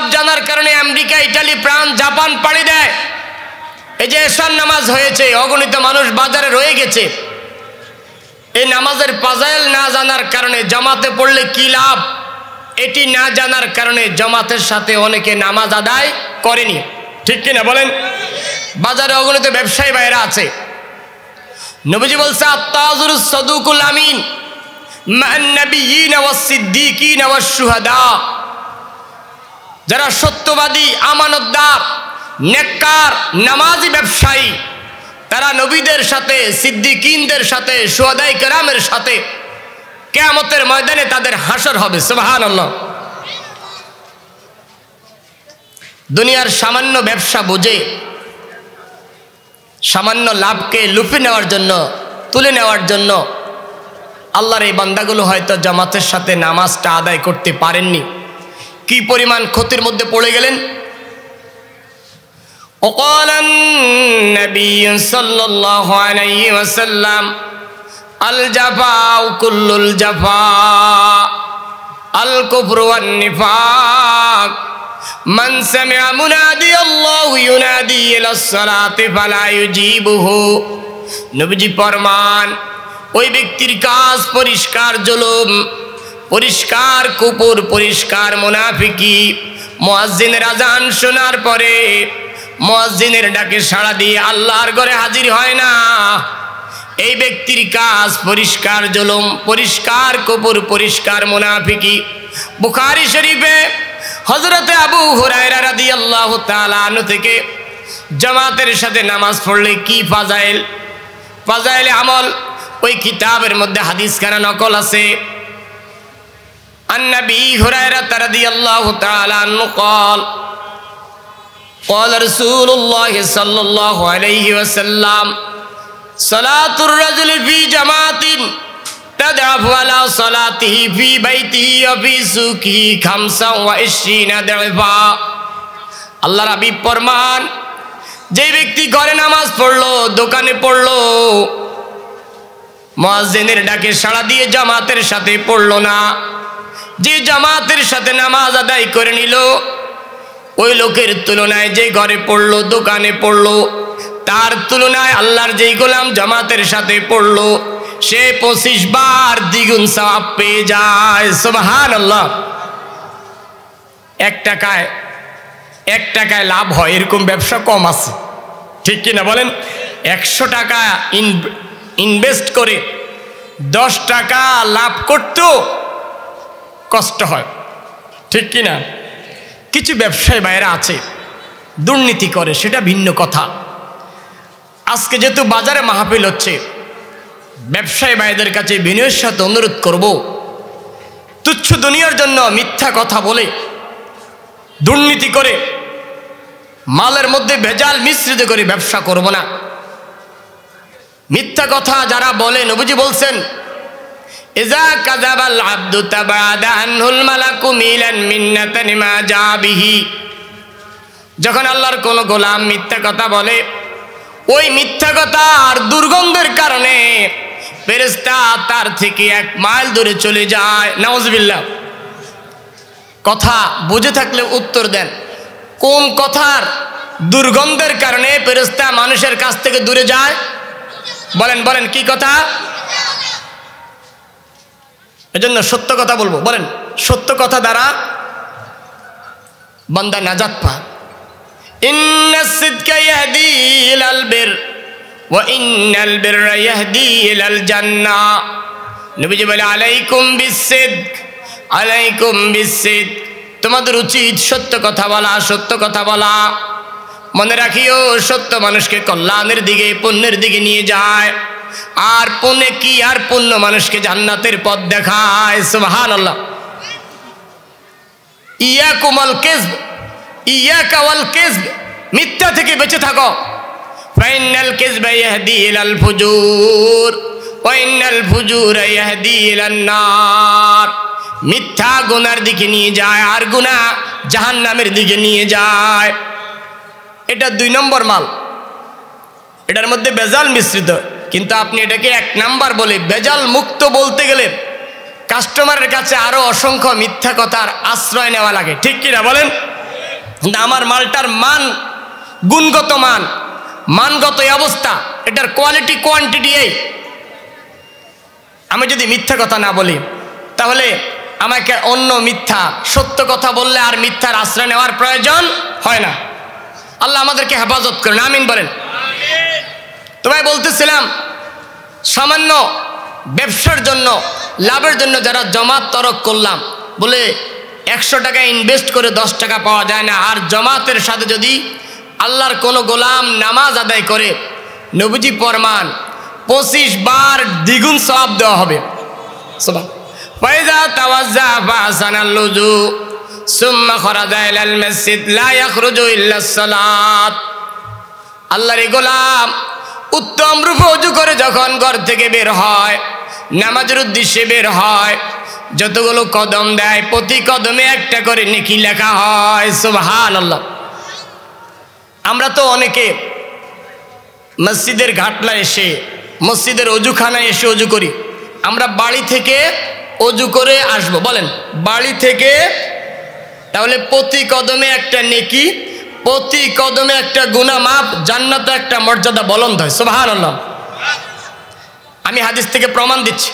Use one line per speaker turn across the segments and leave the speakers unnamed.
লাভ জানার কারণে America, Italy, France, Japan পাড়ি দেয়। এই যে এশার নামাজ হয়েছে, অগণিত মানুষ বাজারে রয়ে গেছে। এই নামাজের ফাজাইল না জানার কারণে জামাতে পড়লে কি লাভ, এটি না জানার কারণে জামাতের সাথে অনেকে নামাজ আদায় করেনি। ঠিক কিনা বলেন? বাজারে অগণিত ব্যবসায়ী ভাইরা আছে। নবীজি বলছে আত-তাজুরুস সাদুকুল আমিন মান নাবিয়িনা ওয়াস সিদ্দিকিনা ওয়াস শুহাদা। যারা সত্যবাদী, আমানতদার, নেককার, নামাজি ব্যবসায়ী, তারা নবীদের সাথে, সিদ্দিকিনদের সাথে, শুহাদায়ে কেরামের সাথে কিয়ামতের ময়দানে তাদের হাসর হবে। সুবহানাল্লাহ। দুনিয়ার সামান্য ব্যবসা বুঝে সামান্য লাভকে লুপে নেওয়ার জন্য, তুলে নেওয়ার জন্য আল্লাহর এই বান্দাগুলো হয়তো জামাতের সাথে নামাজটা আদায় করতে পারেননি। কি পরিমাণ ক্ষতির মধ্যে পড়ে গেলেন। وقال النبي صلى الله عليه وسلم الجفاء كل الجفاء الكفر والنفاق من سمع منادي الله ينادي إلى الصلاة فلا يجيبه। নবীজি ফরমান, ওই ব্যক্তির কাজ পরিষ্কার জুলুম, পরিষ্কার কুফর, পরিষ্কার মুনাফিকি। মুয়াজ্জিনের আজান শোনার পরে মুয়াজ্জিনের ডাকে সাড়া দিয়ে আল্লাহর ঘরে হাজির হয় না, এই ব্যক্তির কাজ পরিষ্কার জুলুম, পরিষ্কার কুফর, পরিষ্কার মুনাফিকি। বুখারী শরীফে হযরতে আবু হুরায়রা রাদিয়াল্লাহু তাআলা আনহু থেকে জামাতের সাথে নামাজ পড়লে কি ফাজাইল, ফাজাইলে আমল, ওই কিতাবের মধ্যে হাদিস খানা নকল আছে। আন-নবী হুরায়রা রাদিয়াল্লাহু তাআলা আনহু قال قال رسول الله صلى الله عليه وسلم صلاة الرجل في جماعة تضعف على صلاته في بيته وفي سوقه 25 ضعفا। আল্লাহর হাবিব ফরমান, যে ব্যক্তি ঘরে নামাজ পড়লো, দোকানে পড়লো, মুয়াজ্জিনের ডাকে সাড়া দিয়ে জামাতের সাথে পড়লো না, যে জামাতের সাথে নামাজ আদায় করে নিল, ওই লোকের তুলনায় যে ঘরে পড়লো, দোকানে পড়লো, তার তুলনায় আল্লাহর যেই গোলাম জামাতের সাথে পড়লো, সে 25 বার দ্বিগুণ সওয়াব পেয়ে যায়। সুবহানাল্লাহ। এক টাকায় লাভ হয় এরকম ব্যবসা কম আছে। ঠিক কিনা বলেন? 100 টাকা ইনভেস্ট করে 10 টাকা লাভ করতেও কষ্ট হয়। ঠিক কিনা? কিছু ব্যবসায়ী ভাইরা আছে দুর্নীতি করে, সেটা ভিন্ন কথা। আজকে যেহেতু বাজারে মাহফিল হচ্ছে, ব্যবসায়ী ভাইদের কাছে বিনয়ের সাথে অনুরোধ করব, তুচ্ছ দুনিয়ার জন্য মিথ্যা কথা বলে, দুর্নীতি করে, মালের মধ্যে ভেজাল মিশ্রিত করে ব্যবসা করব না। মিথ্যা কথা যারা বলে, নবীজি বলছেন ইজা কাযাবাল আবদু তাবাদা আনহুল মালাকু মিলান মিন্নাতান মা জা বিহি। যখন আল্লাহর কোন গোলাম মিথ্যা কথা বলে, ওই মিথ্যা কথা আর দুর্গন্ধের কারণে ফেরেশতা তার থেকে 1 মাইল দূরে চলে যায়। নাউজুবিল্লাহ। কথা বুঝে থাকলে উত্তর দেন, কোন কথার দুর্গন্ধের কারণে ফেরেশতা মানুষের কাছ থেকে দূরে যায়? বলেন বলেন, কি কথা? এজন্য সত্য কথা বলবো। বলেন, সত্য কথা দ্বারা বান্দা নাজাত পায়। ইন্নাস সিদকা ইয়াহদি ইলাল বির ওয়া ইন্নাল বিররা ইয়াহদি ইলাল জান্নাহ। নবীজি বলে আলাইকুম বিসসিদক, আলাইকুম বিসসিদক। তোমাদের উচিত সত্য কথা বলা, সত্য কথা বলা। মনে রাখিও, সত্য মানুষকে কল্যাণের দিকে, পুণ্যের দিকে নিয়ে যায়। আর পুণ্য কি? আর পুণ্য মানুষকে জান্নাতের পথ দেখায়। সুবহানাল্লাহ। ইয়াকুমাল কিযব, ইয়াকা ওয়াল কিযব, মিথ্যা থেকে বেঁচে থাকো। ফাইনাল কিযবা ইয়াহদি ইলাল ফুজুর ওয়া ইন্নাল ফুজুরা ইয়াহদি ইলান নার। মিথ্যা গুনার দিকে নিয়ে যায়, আর গুনাহ জাহান্নামের দিকে নিয়ে যায়। এটা 2 নম্বর মাল, এটার মধ্যে বেজাল মিশ্রিত। কিন্তু আপনি এটাকে 1 নাম্বার বলে বেজাল মুক্ত বলতে গেলে কাস্টমারের কাছে আরো অসংখ্য মিথ্যা কথার আশ্রয় নেওয়া লাগে। ঠিক কিনা বলেন? আমার মালটার মান, গুণগত মান, মানগত অবস্থা, এটার কোয়ালিটি কোয়ান্টিটি এই। আমি যদি মিথ্যা কথা না বলি তাহলে আমাকে অন্য মিথ্যা, সত্য কথা বললে আর মিথ্যার আশ্রয় নেওয়ার প্রয়োজন হয় না। আল্লাহ আমাদেরকে হেফাজত করেন, আমিন বলেন। তো ভাই বলতেছিলাম, সামান্য ব্যবসার জন্য, লাভের জন্য যারা জামাত তরক করলাম, বলে 100 টাকা ইনভেস্ট করে 10 টাকা পাওয়া যায় না। আর জামাতের সাথে যদি আল্লাহর কোনো গোলাম নামাজ আদায় করে, নবীজি ফরমান 25 বার দ্বিগুণ সওয়াব দেওয়া হবে। ফাইজা তাওয়াজ্জা ফাসানাল উযু সুম্মা খরাজা ইলাল মসজিদ লা ইয়াখরুজু ইল্লা সালাত। আল্লাহর গোলাম উত্তম রূপে ওযু করে যখন ঘর থেকে বের হয়, নামাজের উদ্দেশ্যে বের হয়, যতগুলো কদম দেয় প্রতি কদমে একটা করে নেকি লেখা হয়। সুবহানাল্লাহ। আমরা তো অনেকে মসজিদের ঘাটলা এসে, মসজিদের অজুখানায় এসে অজু করি। আমরা বাড়ি থেকে অজু করে আসবো, বলেন বাড়ি থেকে, তাহলে প্রতি কদমে একটা নেকি, প্রতি কদমে একটা গুনাহ মাফ, জান্নাতে একটা মর্যাদা বুলন্দ হয়। সুবহানাল্লাহ। আমি হাদিস থেকে প্রমাণ দিচ্ছি।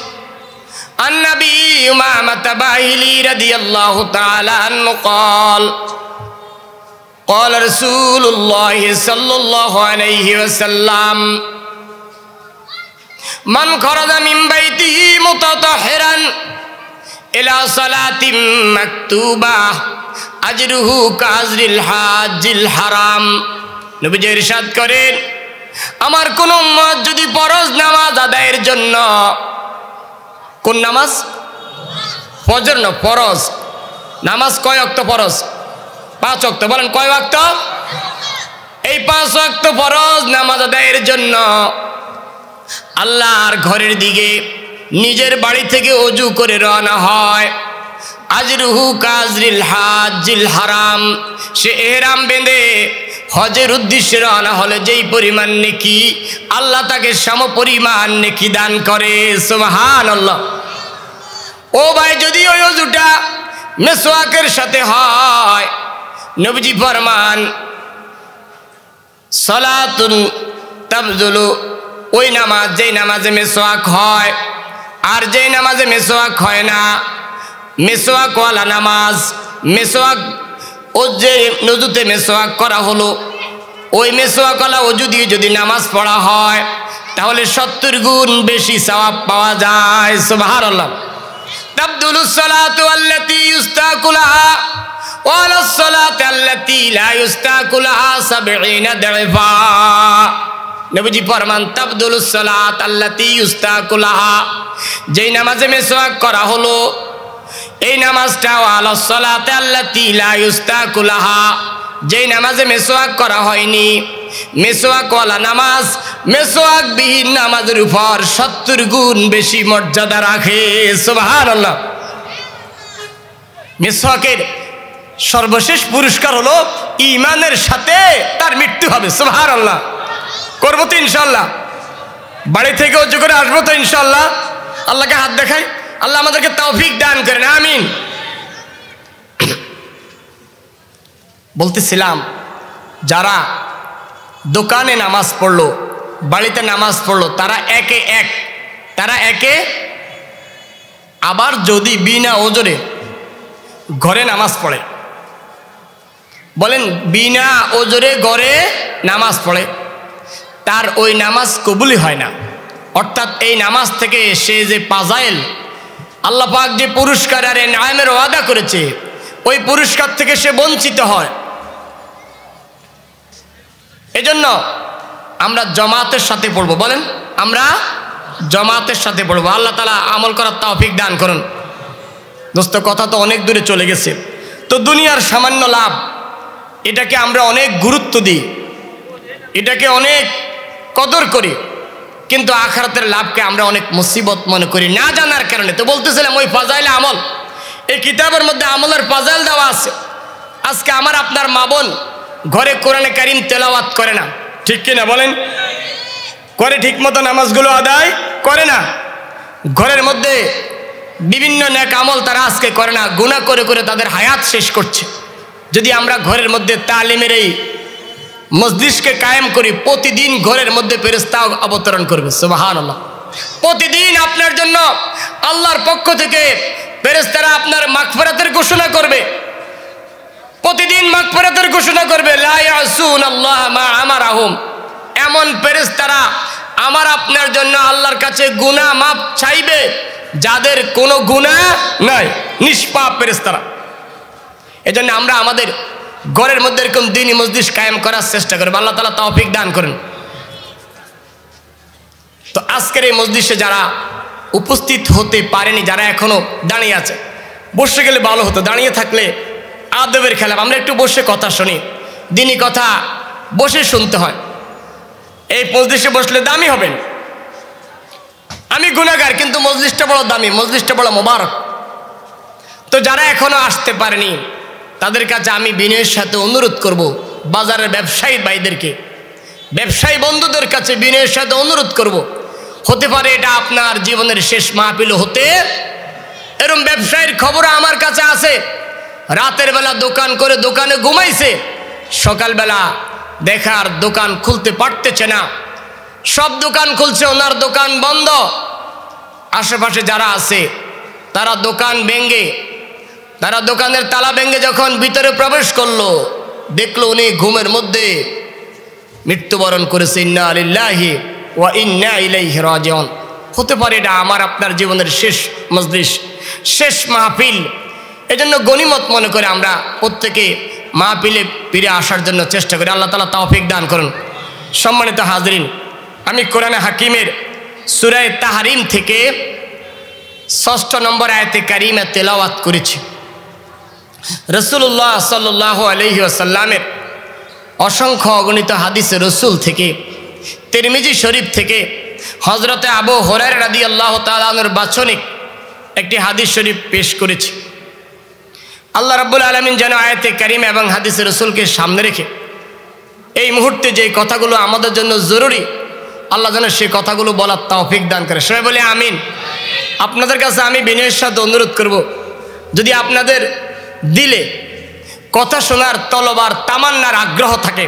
আন-নবী উমামা বাহিলি রাদিয়াল্লাহু তাআলা আনহু قال قال رسول الله صلى الله عليه وسلم من خرج من بيته متطهرا إلى صلاة مكتوبة أجره كأجر الحاج الحرام। নবী ইরশাদ করেন, আমার কোন উম্মত যদি ফরজ নামাজ আদায়ের জন্য, কোন নামাজ? ফজর না, ফরজ নামাজ কয় ওয়াক্ত ফরজ? 5 ওয়াক্ত। বলেন কয় ওয়াক্ত? এই 5 ওয়াক্ত ফরজ নামাজ আদায়ের জন্য আল্লাহর ঘরের দিকে নিজের বাড়ি থেকে অজু করে রওনা হয়, আজরুহু কাজরিল হাজিল হারাম, সে ইহরাম বেঁধে হজের উদ্দেশ্যে রওনা হলে যেই পরিমাণ নেকি, আল্লাহ তাকে সমপরিমাণ নেকি দান করে। সুবহানাল্লাহ। ও ভাই, যদি ওই অজুটা মিসওয়াকের সাথে হয়, নবীজি ফরমান সালাতুন তাবজুলু, ওই নামাজ যেই নামাজে মিসওয়াক হয় আর যেই নামাজে মিসওয়াক হয় না, মিসওয়াকওয়ালা নামাজ, মিসওয়াক ও যে নজুতে মিসওয়াক করা হলো, ওই মিসওয়াকওয়ালা অজু দিয়ে যদি নামাজ পড়া হয় তাহলে 70 গুণ বেশি সওয়াব পাওয়া যায়। সুবহানাল্লাহ। তাবদুলুস সালাতু আল্লাতী ইউস্তাকু লাহা ওয়া আলাস সালাতি আল্লাতী লা ইউস্তাকু লাহা 70 দাইফা। নবীজি ফরমান তাবদুলুস সালাত আল্লাতী ইউস্তাকু লাহা, যেই নামাজে মিসওয়াক করা হলো এই নামাজটা, ওয়া আলাস সালাতি আল্লাতী লা ইউস্তাকু লাহা, যেই নামাজে মিসওয়াক করা হয়নি, মিসওয়াকওয়ালা নামাজ মিসওয়াকবিহীন নামাজের উপর 70 গুণ বেশি মর্যাদা রাখে। সুবহানাল্লাহ। মিসওয়াকের সর্বশেষ পুরস্কার হলো ঈমানের সাথে তার মৃত্যু হবে। সুবহানাল্লাহ। করবো তো ইনশাআল্লাহ, বাড়ি থেকে অজু করে আসবো তো ইনশাআল্লাহ। আল্লাহকে হাত দেখাই, আল্লাহ আমাদেরকে তৌফিক দান করেন, আমিন। বলতেছিলাম, যারা দোকানে নামাজ পড়লো, বাড়িতে নামাজ পড়লো, তারা একে আবার যদি বিনা ওজরে ঘরে নামাজ পড়ে, বলেন বিনা ওজরে ঘরে নামাজ পড়ে, তার ওই নামাজ কবুলই হয় না। অর্থাৎ এই নামাজ থেকে সে যে ফাজাইল, আল্লাহ পাক যে পুরস্কার আর ইনামের ওয়াদা করেছে, ওই পুরস্কার থেকে সে বঞ্চিত হয়। এজন্য আমরা জামাতের সাথে পড়বো, বলেন আমরা জামাতের সাথে পড়বো। আল্লাহ তাআলা আমল করার তৌফিক দান করুন। দোস্ত, কথা তো অনেক দূরে চলে গেছে। তো দুনিয়ার সামান্য লাভ, এটাকে আমরা অনেক গুরুত্ব দিই, এটাকে অনেক কদর করি, কিন্তু আখিরাতের লাভকে আমরা অনেক মুসিবত মনে করি না জানার কারণে। তো বলতেছিলাম, ওই ফাজাইলে আমল, এই কিতাবের মধ্যে আমলের ফাজাইল দেওয়া আছে। আজকে আমার আপনার মা বোন ঘরে কোরআনে কারীম তেলাওয়াত করে না, ঠিক কিনা বলেন? করে, ঠিক মতো নামাজগুলো আদায় করে না, ঘরের মধ্যে বিভিন্ন নেক আমল তারা আজকে করে না, গুনাহ করে করে তাদের হায়াত শেষ করছে। যদি আমরা ঘরের মধ্যে তালিমের এই মজলিসকে কায়েম করি, প্রতিদিন ঘরের মধ্যে ফেরেশতা অবতরণ করবে। সুবহানাল্লাহ। প্রতিদিন আপনার জন্য আল্লাহর পক্ষ থেকে ফেরেশতারা আপনার মাগফিরাতের ঘোষণা করবে, প্রতিদিন মাগফিরাতের ঘোষণা করবে। লা ইয়াসুনাল্লাহ মা আমারাহুম। এমন ফেরেশতারা আমার আপনার জন্য আল্লাহর কাছে গুনাহ মাফ চাইবে যাদের কোনো গুনাহ নাই, নিষ্পাপ ফেরেশতারা। এজন্য আমরা আমাদের ঘরের মধ্যে এরকম দ্বীনি মজলিস কায়েম করার চেষ্টা করব। আল্লাহ তাআলা তৌফিক দান করেন। তো আজকের এই মজলিসে যারা উপস্থিত হতে পারেনি, যারা এখনো দাঁড়িয়ে আছে, বসে গেলে ভালো হতো। দাঁড়িয়ে থাকলে আদবের খেলাফ। আমরা একটু বসে কথা শুনি, দ্বীনি কথা বসে শুনতে হয়। এই মজলিসে বসলে দামি হবেন। আমি গুনাহগার, কিন্তু মজলিসটা বড় দামি, মজলিসটা বড় মোবারক। তো যারা এখনো আসতে পারেনি তাদের কাছে আমি বিনয়ের সাথে অনুরোধ করব, বাজারের ব্যবসায়ী ভাইদেরকে, ব্যবসায়ী বন্ধুদের কাছে বিনয়ের সাথে অনুরোধ করব, হতে পারে এটা আপনার জীবনের শেষ মাহফিল হতে। এরকম ব্যবসায়ীর খবর আমার কাছে আছে, রাতের বেলা দোকান করে দোকানে ঘুমাইছে, সকালবেলা দেখার দোকান খুলতে পারতেছে না, সব দোকান খুলছে, ওনার দোকান বন্ধ। আশেপাশে যারা আছে তারা দোকান ভেঙে, তারা দোকানের তালা ভেঙে যখন ভিতরে প্রবেশ করলো, দেখলো উনি ঘুমের মধ্যে মৃত্যুবরণ করেছে। ইন্না লিল্লাহি ওয়া ইন্না ইলাইহি রাজিউন। হতে পারে এটা আমার আপনার জীবনের শেষ মজলিস, শেষ মাহফিল। এজন্য গনিমত মনে করে আমরা প্রত্যেকে মাহফিলে ফিরে আসার জন্য চেষ্টা করি। আল্লাহ তাআলা তৌফিক দান করুন। সম্মানিত হাজরিন, আমি কোরআনে হাকিমের সূরা তাহরিম থেকে ৬ষ্ঠ নম্বর আয়াতে কারিমা তেলাওয়াত করেছি। রাসূলুল্লাহ সাল্লাল্লাহু আলাইহি ওয়াসাল্লামের অসংখ্য অগণিত হাদিসে রসুল থেকে, তিরমিজি শরীফ থেকে হযরতে আবু হুরায়রা রাদিয়াল্লাহু তাআলা আনহুর বাচনিক একটি হাদিস শরীফ পেশ করেছি। আল্লাহ রাব্বুল আলামিন যেন আয়াতে কারিমা এবং হাদিসে রসুলকে সামনে রেখে এই মুহূর্তে যে কথাগুলো আমাদের জন্য জরুরি, আল্লাহ যেন সেই কথাগুলো বলার তৌফিক দান করে। সবাই বলে আমিন। আপনাদের কাছে আমি বিনয়ের সাথে অনুরোধ করব, যদি আপনাদের দিলে কথা শোনার তলব আর তামান্নার আগ্রহ থাকে,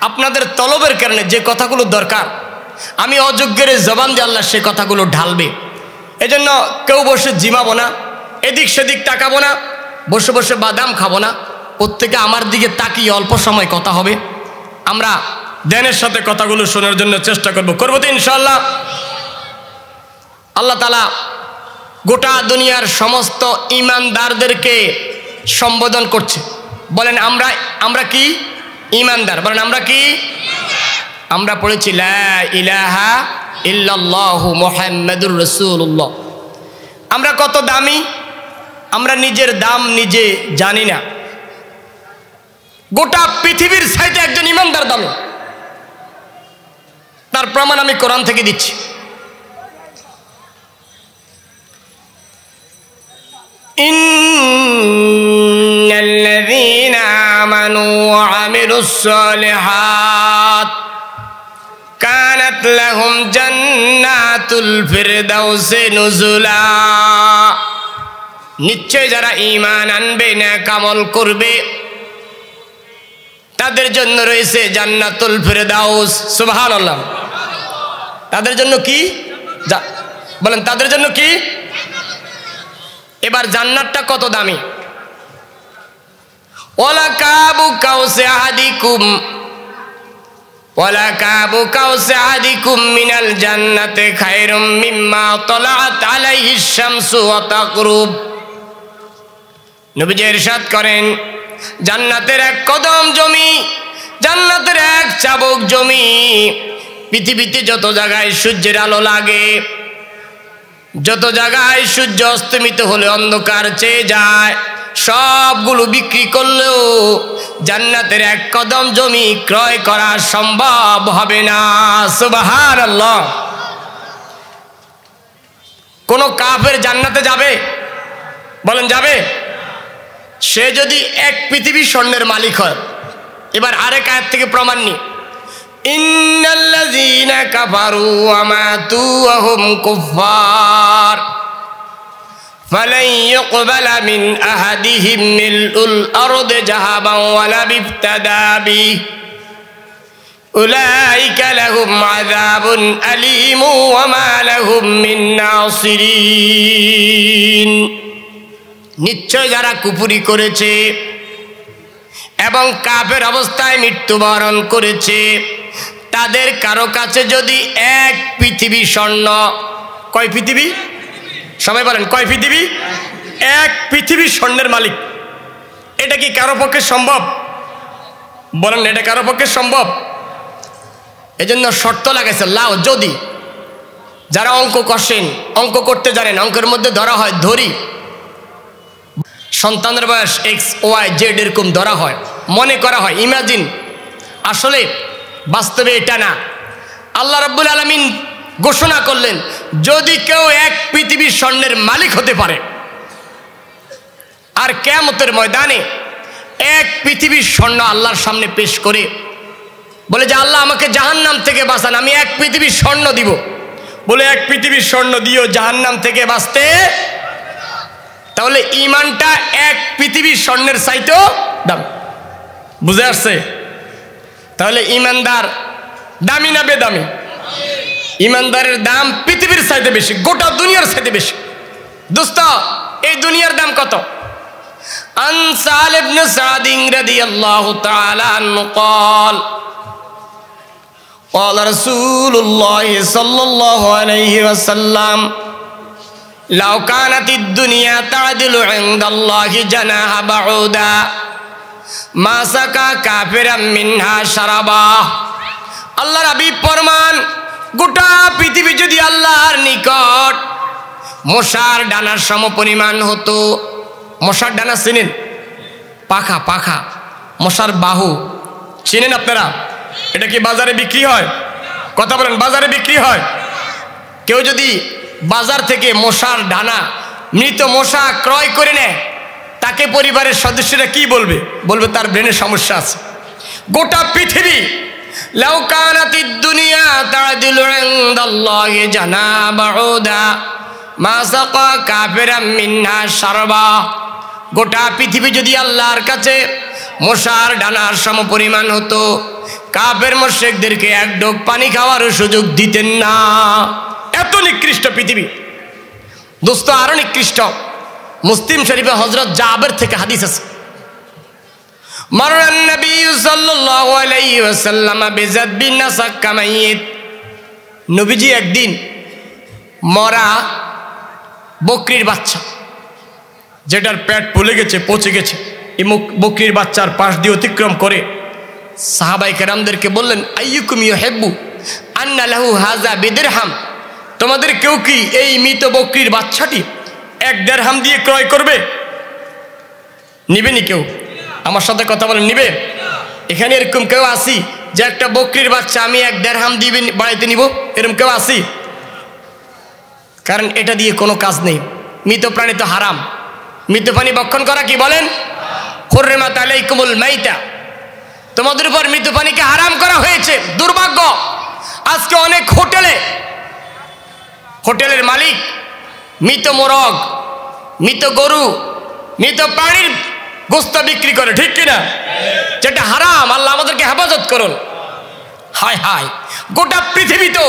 আপনাদের তলবের কারণে যে কথাগুলো দরকার আমি অযোগ্যের জবান দিয়ে আল্লাহ সে কথাগুলো ঢালবে। এজন্য কেউ বসে জিমাবো না, এদিক সেদিক তাকাবো না, বসে বসে বাদাম খাবো না, প্রত্যেকে আমার দিকে তাকিয়ে অল্প সময় কথা হবে। আমরা ধ্যানের সাথে কথাগুলো শোনার জন্য চেষ্টা করবো তো ইনশাআল্লাহ। আল্লাহ তাআলা গোটা দুনিয়ার সমস্ত ঈমানদারদেরকে সম্বোধন করছে। বলেন আমরা কি ঈমানদার? বলেন আমরা কি? আমরা পড়েছি লা ইলাহা ইল্লাল্লাহু মুহাম্মাদুর রাসূলুল্লাহ। আমরা কত দামি, আমরা নিজের দাম নিজে জানি না। গোটা পৃথিবীর চাইতে একজন ঈমানদার দামি, তার প্রমাণ আমি কোরআন থেকে দিচ্ছি। ইন্নাল্লাযীনা আমানু ওয়া আমিলুস সালিহাত কানাত লাহুম জান্নাতুল ফিরদাউসি নুজুলা। নিশ্চয় যারা ঈমান আনবে, নেক আমল করবে, তাদের জন্য রয়েছে জান্নাতুল ফিরদাউস। সুবহানাল্লাহ। তাদের জন্য কি? বলেন তাদের জন্য কি? এবার জান্নাতটা কত দামি। ওয়ালা কাবু কাউসি আহাদিকুম ওয়ালা কাবু কাউসি আহাদিকুম মিনাল জান্নাতি খায়রুম মিম্মা তালাআত আলাইহিস শামসু ওয়া তাকরুব। নবীজি ইরশাদ করেন, জান্নাতের এক কদম জমি, জান্নাতের এক চাবুক জমি, পৃথিবীতে যত জায়গায় সূর্যের আলো লাগে, যত জায়গায় সূর্য অস্তমিত হলে অন্ধকার চেয়ে যায়, সবগুলো বিক্রি করলেও জান্নাতের এক কদম জমি ক্রয় করা সম্ভব হবে না। সুবহানাল্লাহ। কোন কাফের জান্নাতে যাবে? বলেন যাবে? সে যদি এক পৃথিবী স্বর্ণের মালিক হয়। এবার আরেক আয়াত থেকে প্রমাণ নি, ইন্নাল্লাযীনা কাফারু ওয়া মাতু ওয়া হুম কুফফার فلن يقبل من أحدهم ملء الأرض ذهبا ولو افتدى به أولئك لهم عذاب أليم وما لهم من ناصرين। নিশ্চয় যারা কুফরি করেছে এবং কাফের অবস্থায় মৃত্যুবরণ করেছে তাদের কারো কাছে যদি এক পৃথিবী স্বর্ণ, কয় পৃথিবী? সবাই বলেন কয় পৃথিবী? এক পৃথিবী স্বর্ণের মালিক। এটা কি কারো পক্ষে সম্ভব? বলেন এটা কারো পক্ষে সম্ভব? এজন্য শর্ত লাগাইছে লাও যদি। যারা অঙ্ক কষেন, অঙ্ক করতে জানেন, অঙ্কের মধ্যে ধরা হয় ধরি, সন্তানের বয়স XY Z এরকম ধরা হয়, মনে করা হয়, ইমাজিন। আসলে বাস্তবে এটা না। আল্লাহ রাব্বুল আলামিন ঘোষণা করলেন যদি কেউ এক পৃথিবীর স্বর্ণের মালিক হতে পারে আর কিয়ামতের ময়দানে এক পৃথিবীর স্বর্ণ আল্লাহর সামনে পেশ করে বলে যে আল্লাহ আমাকে জাহান্নাম থেকে বাঁচান, আমি এক পৃথিবীর স্বর্ণ দিব, বলে এক পৃথিবীর স্বর্ণ দিও জাহান্নাম থেকে বাঁচতে, তাহলে ঈমানটা এক পৃথিবীর স্বর্ণের চাইতেও দাম। বুঝে আসছে? তাহলে ঈমানদার দামি না বেদামি? ঈমানদারের দাম পৃথিবীর চাইতে বেশি, গোটা দুনিয়ার চাইতে বেশি। দোস্ত এই দুনিয়ার দাম কত? আন সাল ইবনে সাদ রাদিয়াল্লাহু তাআলা আনহু قال قال رسول الله صلى الله عليه وسلم لو كانت الدنيا تعدل عند الله جناح بعودا ما سقى كافرا منها شربا। আল্লাহর হাবিব ফরমান গোটা পৃথিবী যদি আল্লাহর নিকট মশার ডানার সমপরিমাণ হতো। মশার ডানা চিনেন? পাখা, পাখা, মশার বাহু চিনেন আপনারা? এটা কি বাজারে বিক্রি হয়? কথা বলেন, বাজারে বিক্রি হয়? কেউ যদি বাজার থেকে মশার ডানা, মৃত মশা ক্রয় করে নেয়, তাকে পরিবারের সদস্যরা কি বলবে? বলবে তার ব্রেনের সমস্যা আছে। গোটা পৃথিবী লাউ কানাতিদ দুনিয়া তা'দিলু ইনদাল্লাহি জানাহা বাউদা মা সাকা কাফিরাম মিনহা শারবা। গোটা পৃথিবী যদি আল্লাহর কাছে মশার ডানার সমপরিমাণ হতো, কাফের মুশরিকদেরকে এক ঢোক পানি খাওয়ার সুযোগ দিতেন না। এত নিকৃষ্ট পৃথিবী। দোস্ত আরো নিকৃষ্ট মুসলিম শরীফে হযরত জাবের থেকে হাদিস আছে, মাররান নবী সাল্লাল্লাহু আলাইহি ওয়াসাল্লাম বিযাদবিন নাসাক্কা মাইয়িত। নবীজি একদিন মরা বকরির বাচ্চা, যেটার পেট ফুলে গেছে, পচে গেছে, এই বকরির বাচ্চার পাশ দিয়ে অতিক্রম করে সাহাবায়ে কেরামদেরকে বললেন আইয়ুকুম ইউহিব্বু আন্না লাহু হাযা বিদিরহাম। তোমাদের কেউ কি এই মৃত বকরির বাচ্চাটি 1 দিরহাম দিয়ে ক্রয় করবে? নিবেনি কেউ? আমার সাথে কথা বলেন, নিবে? এখানে এরকম কেউ আসি যে একটা বকরির বাচ্চা আমি 1 দিরহাম দিয়ে বাড়িতে নিব? এরকম কেউ আসি? কারণ এটা দিয়ে কোনো কাজ নেই। মৃত প্রাণী তো হারাম। মৃত প্রাণী ভক্ষণ করা কি বলেন? হুররিমাত আলাইকুমুল মাইতা। তোমাদের উপর মৃত প্রাণীকে হারাম করা হয়েছে। দুর্ভাগ্য আজকে অনেক হোটেলের মালিক মৃত মোরগ, মৃত গরু, মৃত প্রাণীর গোশত বিক্রি করে, ঠিক কিনা? যেটা হারাম। আল্লাহ আমাদেরকে হেফাজত করুন। হায় হায়, গোটা পৃথিবী তো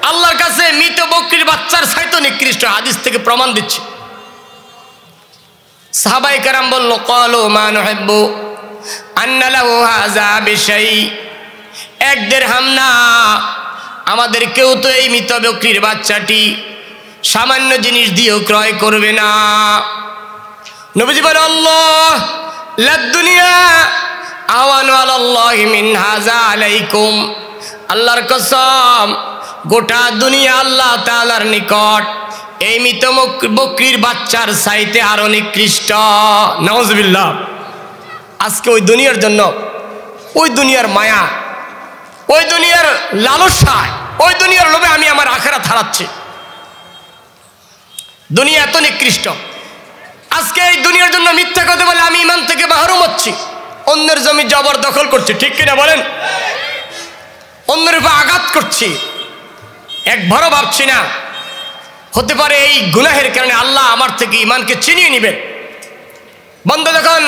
আল্লাহর কাছে মৃত বকরির বাচ্চার চাইতে নিকৃষ্ট। হাদিস থেকে প্রমাণ দিচ্ছে। সাহাবায়ে কেরাম বলল ক্বালু মা নুহিব্বু আন্না লাহু হাযা বিশাই। 1 দিরহাম না, আমাদের কেউ তো এই মৃত বকরির বাচ্চাটি সামান্য জিনিস দিয়েও ক্রয় করবে না। নবীজি বলেন আল্লাহ লাদ দুনিয়া আওয়ানু আলাল্লাহি মিন হাযা আলাইকুম। আল্লাহর কসম, গোটা দুনিয়া আল্লাহ তাআলার নিকট এই মৃত বকরির বাচ্চার চাইতে আরো নিকৃষ্ট। নাউজুবিল্লাহ। আজকে ওই দুনিয়ার জন্য, ওই দুনিয়ার মায়া, ওই দুনিয়ার লালসায়, ওই দুনিয়ার লোভে আমি আমার আখিরাত হারাচ্ছি। দুনিয়া এত নিকৃষ্ট। আজকে এই দুনিয়ার জন্য মিথ্যা কথা বলে আমি ঈমান থেকে মাহরুম হচ্ছি। অন্যের জমি জবরদখল করছি, ঠিক কিনা বলেন? অন্যের উপর আঘাত করছি, একবারও ভাবছি না হতে পারে এই গুনাহের কারণে আল্লাহ আমার থেকে ঈমানকে ছিনিয়ে নেবেন। বন্ধু যখন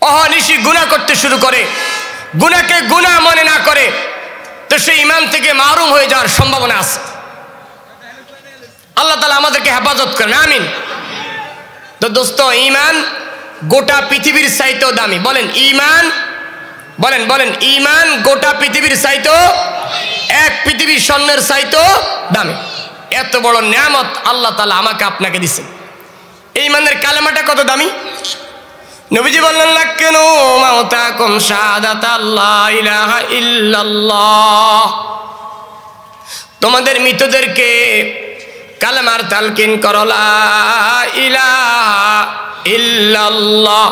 অহনিশি গুনাহ করতে শুরু করে, গুনাহকে গুনাহ মনে না করে, তো সে ঈমান থেকে মাহরুম হয়ে যাওয়ার সম্ভাবনা আছে। আল্লাহ তাআলা আমাদেরকে হেফাজত করেন, আমিন। তো দোস্ত, ঈমান গোটা পৃথিবীর চাইতেও দামি। বলেন ঈমান, বলেন বলেন ঈমান গোটা পৃথিবীর চাইতেও, এক পৃথিবীর স্বর্ণের চাইতেও দামি। এত বড় নিয়ামত আল্লাহ তাআলা আমাকে আপনাকে দিয়েছেন। এই ঈমানের কালেমাটা কত দামি। নবীজি বললেন, লাক্কিনু মাউতাকুম শাহাদাতা আল্লা ইলাহা ইল্লাল্লাহ। তোমাদের মৃতদেরকে কালেমার তালকিন করো, লা ইলাহা ইল্লাল্লাহ।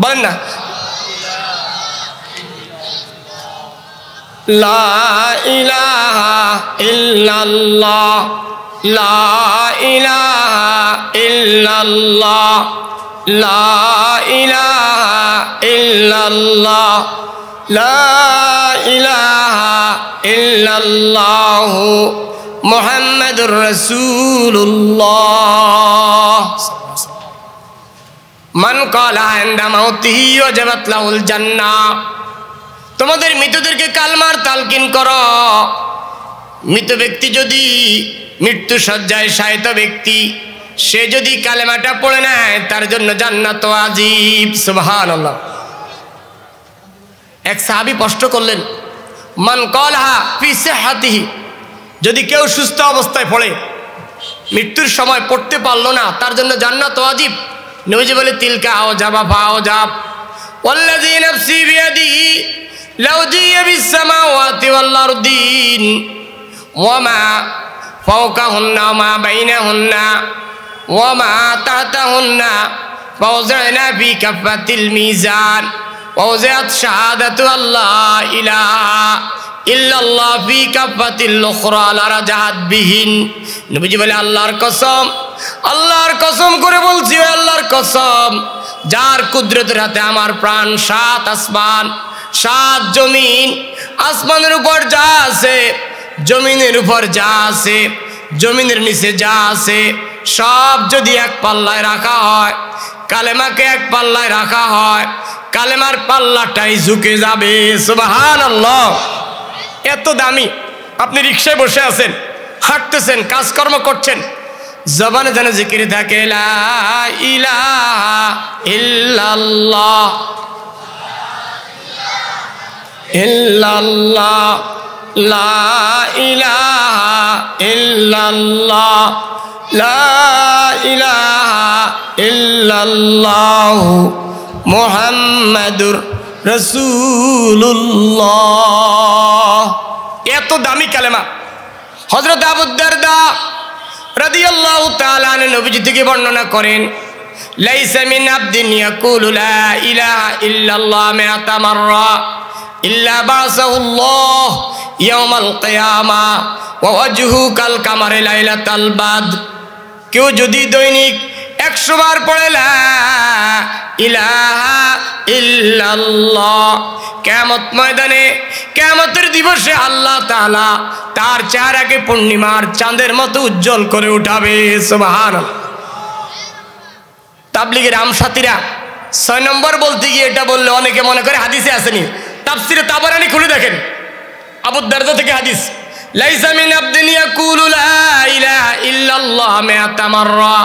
বলেন না, লা ইলাহা ইল্লাল্লাহ, লা ইলাহা ইল্লাল্লাহ, লা ইলাহা ইল্লাল্লাহ, লা ইলাহা ইল্লাল্লাহ মুহাম্মাদুর রাসূলুল্লাহ। মান ক্বালা ইনদা মাউতিহি ওয়াজাবাত লাহুল জান্নাহ। তোমাদের মৃতদেরকে কালমার তালকিন করো। মৃত ব্যক্তি যদি মৃত্যু শয্যায় শায়িত ব্যক্তি, সে যদি কালেমাটা পড়ে নেয় তার জন্য জান্নাত ওয়াজিব। সুবহানাল্লাহ। এক সাহাবী প্রশ্ন করলেন, মান ক্বালাহা ফি সিহহাতিহি। যদি কেউ সুস্থ অবস্থায় পড়ে, মৃত্যুর সময় পড়তে পারলো না, তার জন্য জান্নাত ওয়াজিব। নবীজি বলে, তিলকা আওজাবা ফাওজাব ওয়াল্লাযী নাফসি বিয়াদিহি লাউ জিয়া বিস সামাওয়াতি ওয়াল আরদিন ওয়া মা ফাওকাহুন্না ওয়া মা বাইনাহুন্না ওয়া মা তাহতাহুন্না ফাওযানা ফি কাফাতিল মিজান ওয়াযাত শাহাদাতু আল্লাহ ইলাহা ইল্লাল্লাহ ফি কাফাতিল উখরা লা রাজাত বিহিন। নবীজি বলে, আল্লাহর কসম, আল্লাহর কসম করে বলছি, আল্লাহর কসম, যার কুদরতের হাতে আমার প্রাণ, 7 আসমান 7 জমিন, আসমানের উপর যা আছে, জমিনের উপর যা আছে, জমিনের নিচে যা আছে, সব যদি এক পাল্লায় রাখা হয়, কালেমাকে এক পাল্লায় রাখা হয়, কালেমার পাল্লাটাই ঝুঁকে যাবে। সুবহানাল্লাহ। এত দামি। আপনি রিকশায় বসে আছেন, হাঁটতেছেন, কাজকর্ম করছেন, জবানে যেন জিকির থাকে, লা ইলাহা ইল্লাল্লাহ ইল্লাল্লাহ, লা ইলাহা ইল্লাল্লাহ, লা ইলাহা ইল্লাল্লাহ মুহাম্মাদুর রাসূলুল্লাহ। এত দামি কালেমা। হযরত আবু দারদা রাদিয়াল্লাহু তাআলা আনহু নবীজি থেকে বর্ণনা করেন, লাইসা মিন আবদিন ইয়াকুলু লা ইলাহা ইল্লাল্লাহ মিআতা মাররা ইল্লা বাসাহুল্লাহ ইয়াউমাল কিয়ামা ওয়া ওয়াজহু কাল কামারি লাইলাতাল বাদ। কেউ যদি দৈনিক 100 বার পড়ে লা ইলাহা ইল্লাল্লাহ, কিয়ামত ময়দানে, কিয়ামতের দিবসে আল্লাহ তাআলা তার চেহারাকে পূর্ণিমার চাঁদের মতো উজ্জ্বল করে উঠাবে। সুবহানাল্লাহ। তাবলীগের আমসাথীরা 6 নম্বর বলতে গিয়ে এটা বললে অনেকে মনে করে হাদিসে আসেনি। তাফসিরে তাবারানি খুলে দেখেন, আবু দারদা থেকে হাদিস, লাইসা মিন আবদিন ইয়াকুলু লা ইলাহা ইল্লাল্লাহ মিআতা মাররা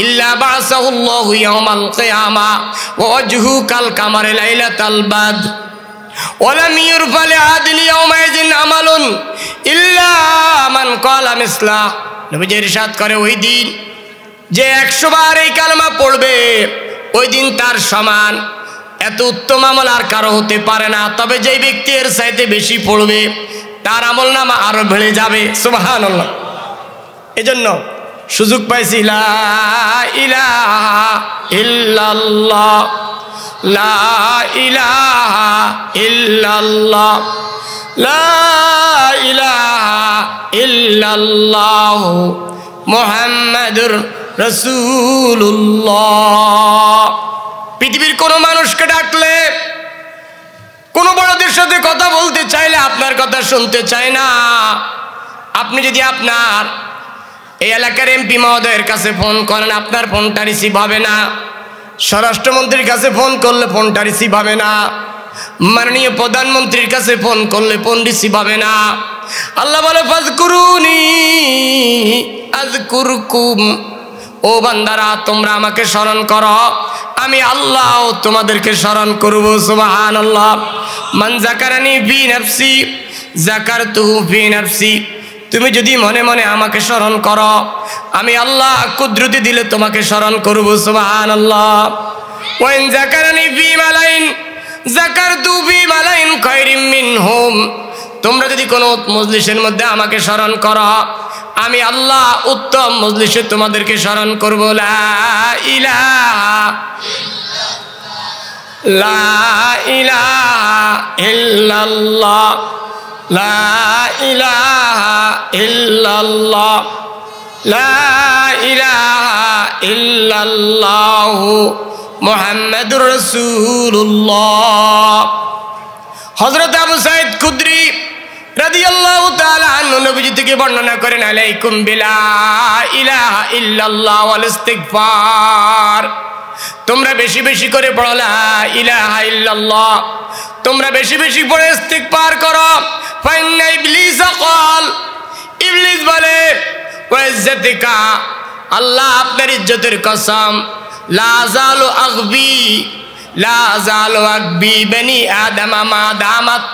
ইল্লা বাসাহুল্লাহু ইয়াউমাল কিয়ামা ওয়া ওয়াজহু কাল কামারি লাইলাতাল বাদ ওয়া লাম ইউরফা লিআদিন ইয়াউমাইযিন আমালুন ইল্লা মান ক্বালা মিসলা। নবীজি ইরশাদ করে, ওই দিন যে 100 বার এই কালেমা পড়বে, ওই দিন তার সমান এত উত্তম আমল আর কারো হতে পারে না। তবে যেই ব্যক্তি এর চাইতে বেশি পড়বে, তার আমল নামা আরো বেড়ে যাবে। সুবহানাল্লাহ। এজন্য সুযোগ পাইছি, লা ইলাহা ইল্লাল্লাহ, লা ইলাহা ইল্লাল্লাহ, লা ইলাহা ইল্লাল্লাহ মুহাম্মাদুর রাসূলুল্লাহ। পৃথিবীর কোনো মানুষকে ডাকলে, কোনো বড়দের সাথে কথা বলতে চাইলে আপনার কথা শুনতে চায় না। আপনি যদি আপনার এই এলাকার এমপি মহোদয়ের কাছে ফোন করেন, আপনার ফোনটা রিসিভ হবে না। স্বরাষ্ট্রমন্ত্রীর কাছে ফোন করলে ফোনটা রিসিভ হবে না। মাননীয় প্রধানমন্ত্রীর কাছে ফোন করলে ফোন রিসিভ হবে না। আল্লাহ বলে ফাযকুরুনি আযকুরকুম, ও বান্দারা তোমরা আমাকে স্মরণ করো, আমি আল্লাহ তোমাদেরকে স্মরণ করব। সুবহানাল্লাহ। মান যাকারানি ফি নাফসি যাকারতুহু ফি নাফসি, তুমি যদি মনে মনে আমাকে স্মরণ করো, আমি আল্লাহ কুদরতি দিলে তোমাকে স্মরণ করব। সুবহানাল্লাহ। ওয়া ইন যাকারানি ফি মালাইন যাকারতু ফি মালাইন খায়রিম মিনহুম, তোমরা যদি কোনো মজলিসের মধ্যে আমাকে স্মরণ করো, আমি আল্লাহ উত্তম মজলিসে তোমাদেরকে স্মরণ করব। লা ইলাহা ইল্লাল্লাহ, লা ইলাহা ইল্লাল্লাহ, লা ইলাহা ইল্লাল্লাহু মুহাম্মাদুর রাসূলুল্লাহ। হযরত আবু সাঈদ খুদরি রাদিয়াল্লাহু তাআলা আনহু নবীজি থেকে বর্ণনা করেন, আলাইকুম বিলা ইলাহা ইল্লাল্লাহ ওয়াল ইস্তিগফার, তোমরা বেশি বেশি করে পড়ো লা ইলাহা ইল্লাল্লাহ, তোমরা বেশি বেশি পড়ে ইস্তিগফার করো। ফাইন্না ইবলিস ক্বাল, ইবলিস বলে ওয়া ইজ্জাতিকা, আল্লাহ আপনার ইজ্জতের কসম, লা যালু আগবি, লা যালু আগবি বনি আদম মা দামাত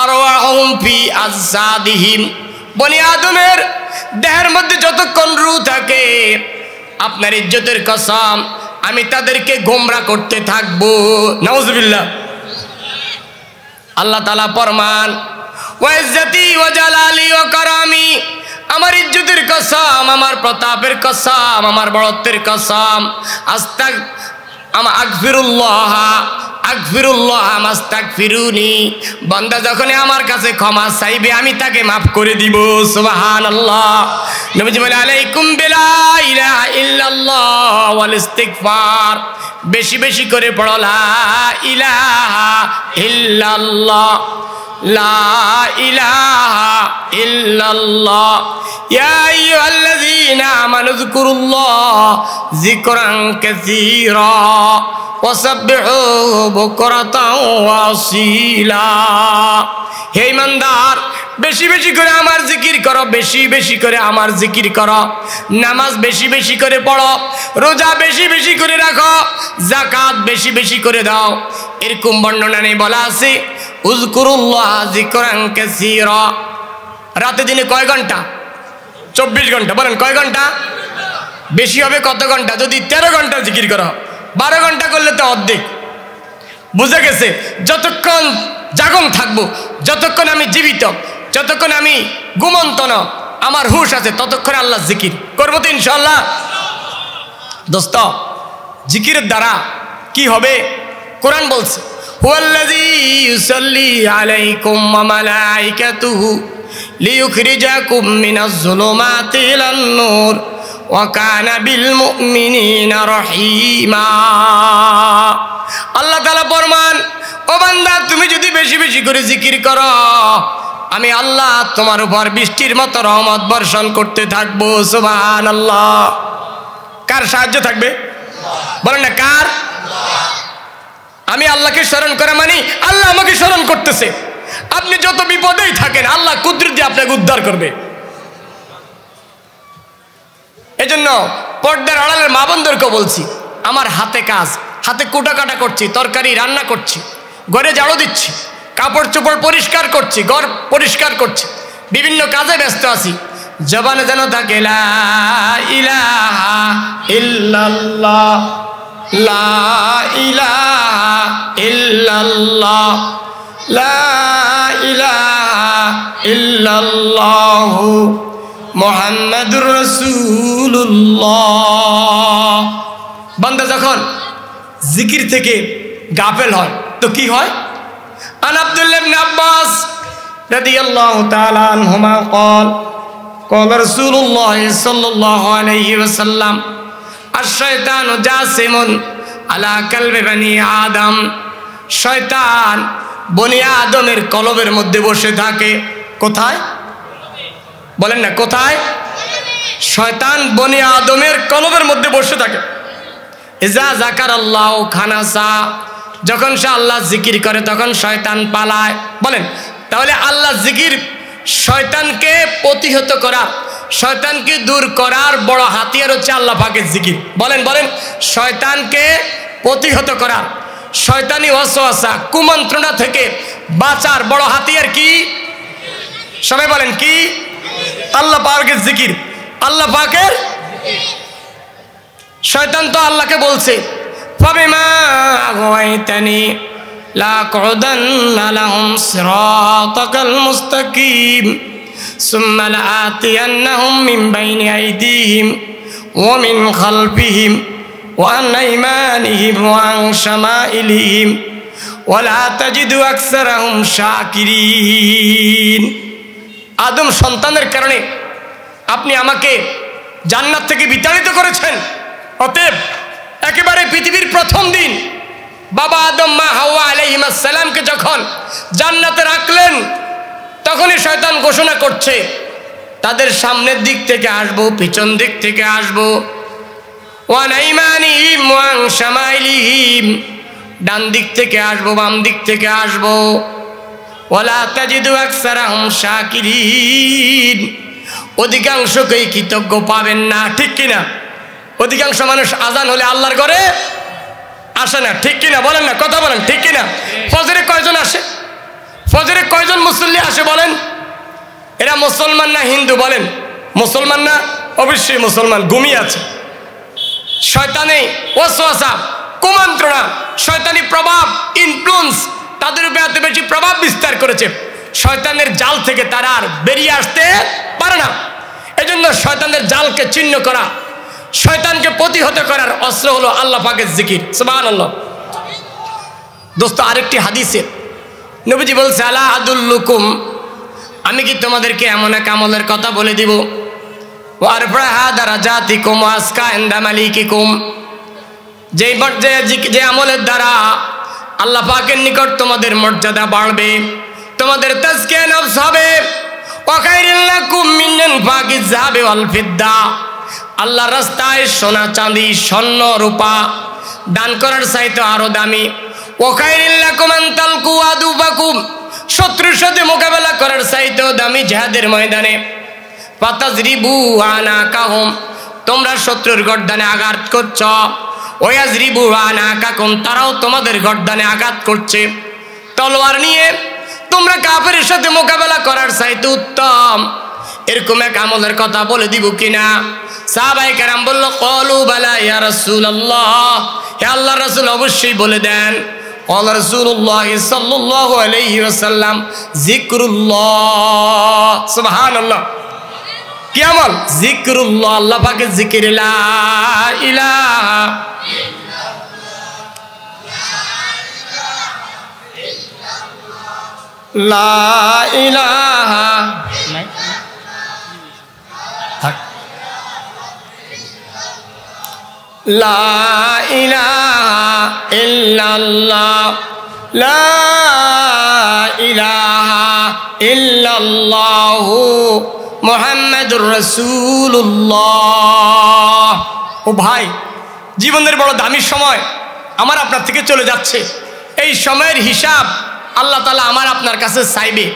আরওয়াহুম ফি আজসাদিহিম, বনি আদমের দেহের মধ্যে যতক্ষণ রূহ থাকে, আপনার ইজ্জতের কসম আমি তাদেরকে গোমরা করতে থাকবো। নাউজুবিল্লাহ। আল্লাহ তাআলা ফরমান, ওয়া ইজ্জতি ওয়া জালালি ওয়া কারামি, আমার ইজ্জতের কসম, আমার প্রতাপের কসম, আমার বড়ত্বের কসম, আগফিরুল্লাহ আগফিরুল্লাহ মাস্তাগফিরুনি, বান্দা যখন আমার কাছে ক্ষমা চাইবে আমি তাকে মাফ করে দিব। সুবহানাল্লাহ। নবীজি বলে, আলাইকুম বিলা ইলাহা ইল্লাল্লাহ ওয়াল ইস্তিগফার, বেশি বেশি করে পড়ো লা ইলাহা ইল্লাল্লাহ, লা ইলাহা ইল্লাল্লাহ। ইয়া আইয়ুহাল্লাযীনা আমানু যকুরুল্লাহ যিকরান কাসীরা ওয়াসাব্বিহুহু বুকরাতাও ওয়া আসীলা, হে ঈমানদার বেশি বেশি করে আমার জিকির করো, বেশি বেশি করে আমার জিকির করো, নামাজ বেশি বেশি করে পড়ো, রোজা বেশি বেশি করে রাখো, যাকাত বেশি বেশি করে দাও। এরকম বর্ণনা নেই বলা আছে উযকুরুল্লাহ যিকরান কাসীরা। রাতে দিনে কয় ঘন্টা? 24 ঘন্টা। বলেন কয় ঘন্টা? বেশি হবে কত ঘন্টা? যদি 13 ঘন্টা জিকির করো, 12 ঘন্টা করলে তো অর্ধেক। বুঝে গেছে? যতক্ষণ জাগন থাকবো, যতক্ষণ আমি জীবিত, যতক্ষণ আমি ঘুমন্ত না, আমার হুঁশ আছে, ততক্ষণ আল্লাহ জিকির করবো তো ইনশাআল্লাহ। দোস্ত, জিকিরের দ্বারা কি হবে? কোরআন বলছে, হুয়াল্লাযী ইউসাল্লি আলাইকুম ওয়া মালাইকাতুহু লিইউখরিজাকুম মিনাজ যুলুমাতি ইলান নূর ওয়া কানা বিল মুমিনিনা রহিমা। আল্লাহ তাআলা ফরমান, ও বান্দা তুমি যদি বেশি বেশি করে জিকির করো, আমি আল্লাহ তোমার উপর বৃষ্টির মতো রহমত বর্ষণ করতে থাকবো। সুবহানাল্লাহ। কার সাহায্য থাকবে? বলেন না কার? আমি আল্লাহকে স্মরণ করা মানে আল্লাহ আমাকে স্মরণ করতেছে। আপনি যত বিপদেই থাকেন আল্লাহ কুদরত দিয়ে আপনাকে উদ্ধার করবে। এজন্য পর্দার আড়ালের মা বোনদেরকে বলছি, আমার হাতে কাজ, হাতে কুটাকাটা করছি, তরকারি রান্না করছি, ঘরে ঝাড়ু দিচ্ছি, কাপড় চোপড় পরিষ্কার করছি, ঘর পরিষ্কার করছি, বিভিন্ন কাজে ব্যস্ত আছি, জবানে যেন থাকে লা ইলাহা ইল্লাল্লাহ, লা ইলাহা ইল্লাল্লাহ, লা ইলাহা ইল্লাল্লাহু মুহাম্মাদুর রাসূলুল্লাহ। বান্দা যখন জিকির থেকে গাফেল হয় তো কি হয়? আন আব্দুল্লাহ ইবনে আব্বাস রাদিয়াল্লাহু তাআলা আনহুমা قال قال رسول الله صلى الله عليه وسلم الشيطان جاسم على قلب بني آدم। শয়তান বনি আদমের কলবের মধ্যে বসে থাকে। কোথায়? বলেন না কোথায়? শয়তান বনি আদমের কলবের মধ্যে বসে থাকে। ইজা যাকারাল্লাহু খানাসা, যখন সে আল্লাহ জিকির করে তখন শয়তান পালায়। বলেন, তাহলে আল্লাহ জিকির শয়তানকে প্রতিহত করা, শয়তানকে দূর করার বড় হাতিয়ার হচ্ছে আল্লাহ পাকের জিকির। বলেন বলেন, শয়তানকে প্রতিহত করা, শয়তানি ওয়াসওয়াসা কুমন্ত্রণা থেকে বাঁচার বড় হাতিয়ার কি? সবাই বলেন কি? আল্লাহ পাকের জিকির। আল্লাহ পাকের, শয়তান তো আল্লাহকে বলছে ফাবিমা আগাওয়াইতানি লাকউদান্না লাহুম সিরাতাকাল মুস্তাকিম সুম্মা লাআতিয়ান্নাহুম মিন বাইনি আইদিহিম ওয়া মিন খালফিহিম ওয়া আন আইমানিহিম ওয়া আন শামাইলিহিম ওয়া লা তাজিদু আকসারাহুম শাকিরিন। আদম সন্তানের কারণে আপনি আমাকে জান্নাত থেকে বিতাড়িত করেছেন। অতএব একেবারে পৃথিবীর প্রথম দিন বাবা আদম মা হাওয়া আলাইহিস সালামকে যখন জান্নাতে রাখলেন, তখনই শয়তান ঘোষণা করছে তাদের সামনের দিক থেকে আসবো, পিছন দিক থেকে আসবো, ওয়া নাইমানিহিম ওয়া আন শামাইলিহিম, ডান দিক থেকে আসবো, বাম দিক থেকে আসবো, ওয়ালা তাজিদু আকসারাহুম শাকিরিন, অধিকাংশকেই কৃতজ্ঞ পাবেন না। ঠিক কিনা? অধিকাংশ মানুষ আজান হলে আল্লাহর ঘরে আসে না, ঠিক কিনা? বলেন না, কথা বলেন, ঠিক কিনা? ফজরে কয়জন আসে? ফজরে কয়জন মুসল্লি আসে বলেন? এরা মুসলমান না হিন্দু? বলেন, মুসলমান না? অবশ্যই মুসলমান, ঘুমিয়ে আছে। শয়তানি ওয়াসওয়াসা কুমন্ত্রণা, শয়তানি প্রভাব, ইনফ্লুয়েন্স তাদের উপরে এত বেশি প্রভাব বিস্তার করেছে, শয়তানের জাল থেকে তারা আর বেরিয়ে আসতে পারে না। এজন্য শয়তানের জালকে ছিন্ন করা, শয়তানকে প্রতিহত করার অস্ত্র হলো আল্লাহ পাকের জিকির। সুবহানাল্লাহ। দোস্ত, আরেকটি হাদিসে নবীজি বলছে, আলা আদুল্লুকুম, আমি কি তোমাদেরকে এমন এক আমলের কথা বলে দিব, ওয়ারফাহা দারাজাতিকুম ওয়াসকা ইনদা মালিকিকুম, যে আমলের দ্বারা আল্লাহ পাকের নিকট তোমাদের মর্যাদা বাড়বে, তোমাদের তাজকিয়া নফস হবে, ওয়া খায়রুল লাকুম মিন ইনফাকিজ যাহাবি ওয়াল ফিদ্দা, আল্লাহর রাস্তায় সোনা চাঁদি স্বর্ণ রূপা দান করার চাইতে আরো দামি, ওয়া খায়রুল লাকুম আন তালকু আদুবাকুম, শত্রুর সাথে মোকাবেলা করার চাইতেও দামি জিহাদের ময়দানে, ফাতাজরিবু আনাকাহুম, তোমরা শত্রুর গর্দানে আঘাত করছ, ওয়াজরিবু আনাকাকুম, তারাও তোমাদের গর্দানে আঘাত করছে, তলোয়ার নিয়ে তোমরা কাফেরের সাথে মোকাবেলা করার চাইতে উত্তম এরকম এক আমলের কথা বলে দিব কিনা? সাহাবায়ে কেরাম বলল, ক্বালু বালা ইয়া রাসূলুল্লাহ, হে আল্লাহর রাসূল অবশ্যই বলে দেন। ক্বালা রাসূলুল্লাহ সাল্লাল্লাহু আলাইহি ওয়াসাল্লাম, যিকরুল্লাহ। সুবহানাল্লাহ। কি আমল? যিকরুল্লাহ, আল্লাহ পাকের জিকির। লা ইলাহা লা ইলাহা লা ইলাহা ইল্লাল্লাহ, লা ইলাহা ইল্লাল্লাহু মুহাম্মাদুর রাসূলুল্লাহ। ও ভাই, জীবনের বড় দামি সময় আমার আপনার থেকে চলে যাচ্ছে। এই সময়ের হিসাব আল্লাহ তাআলা আমার আপনার কাছে চাইবে।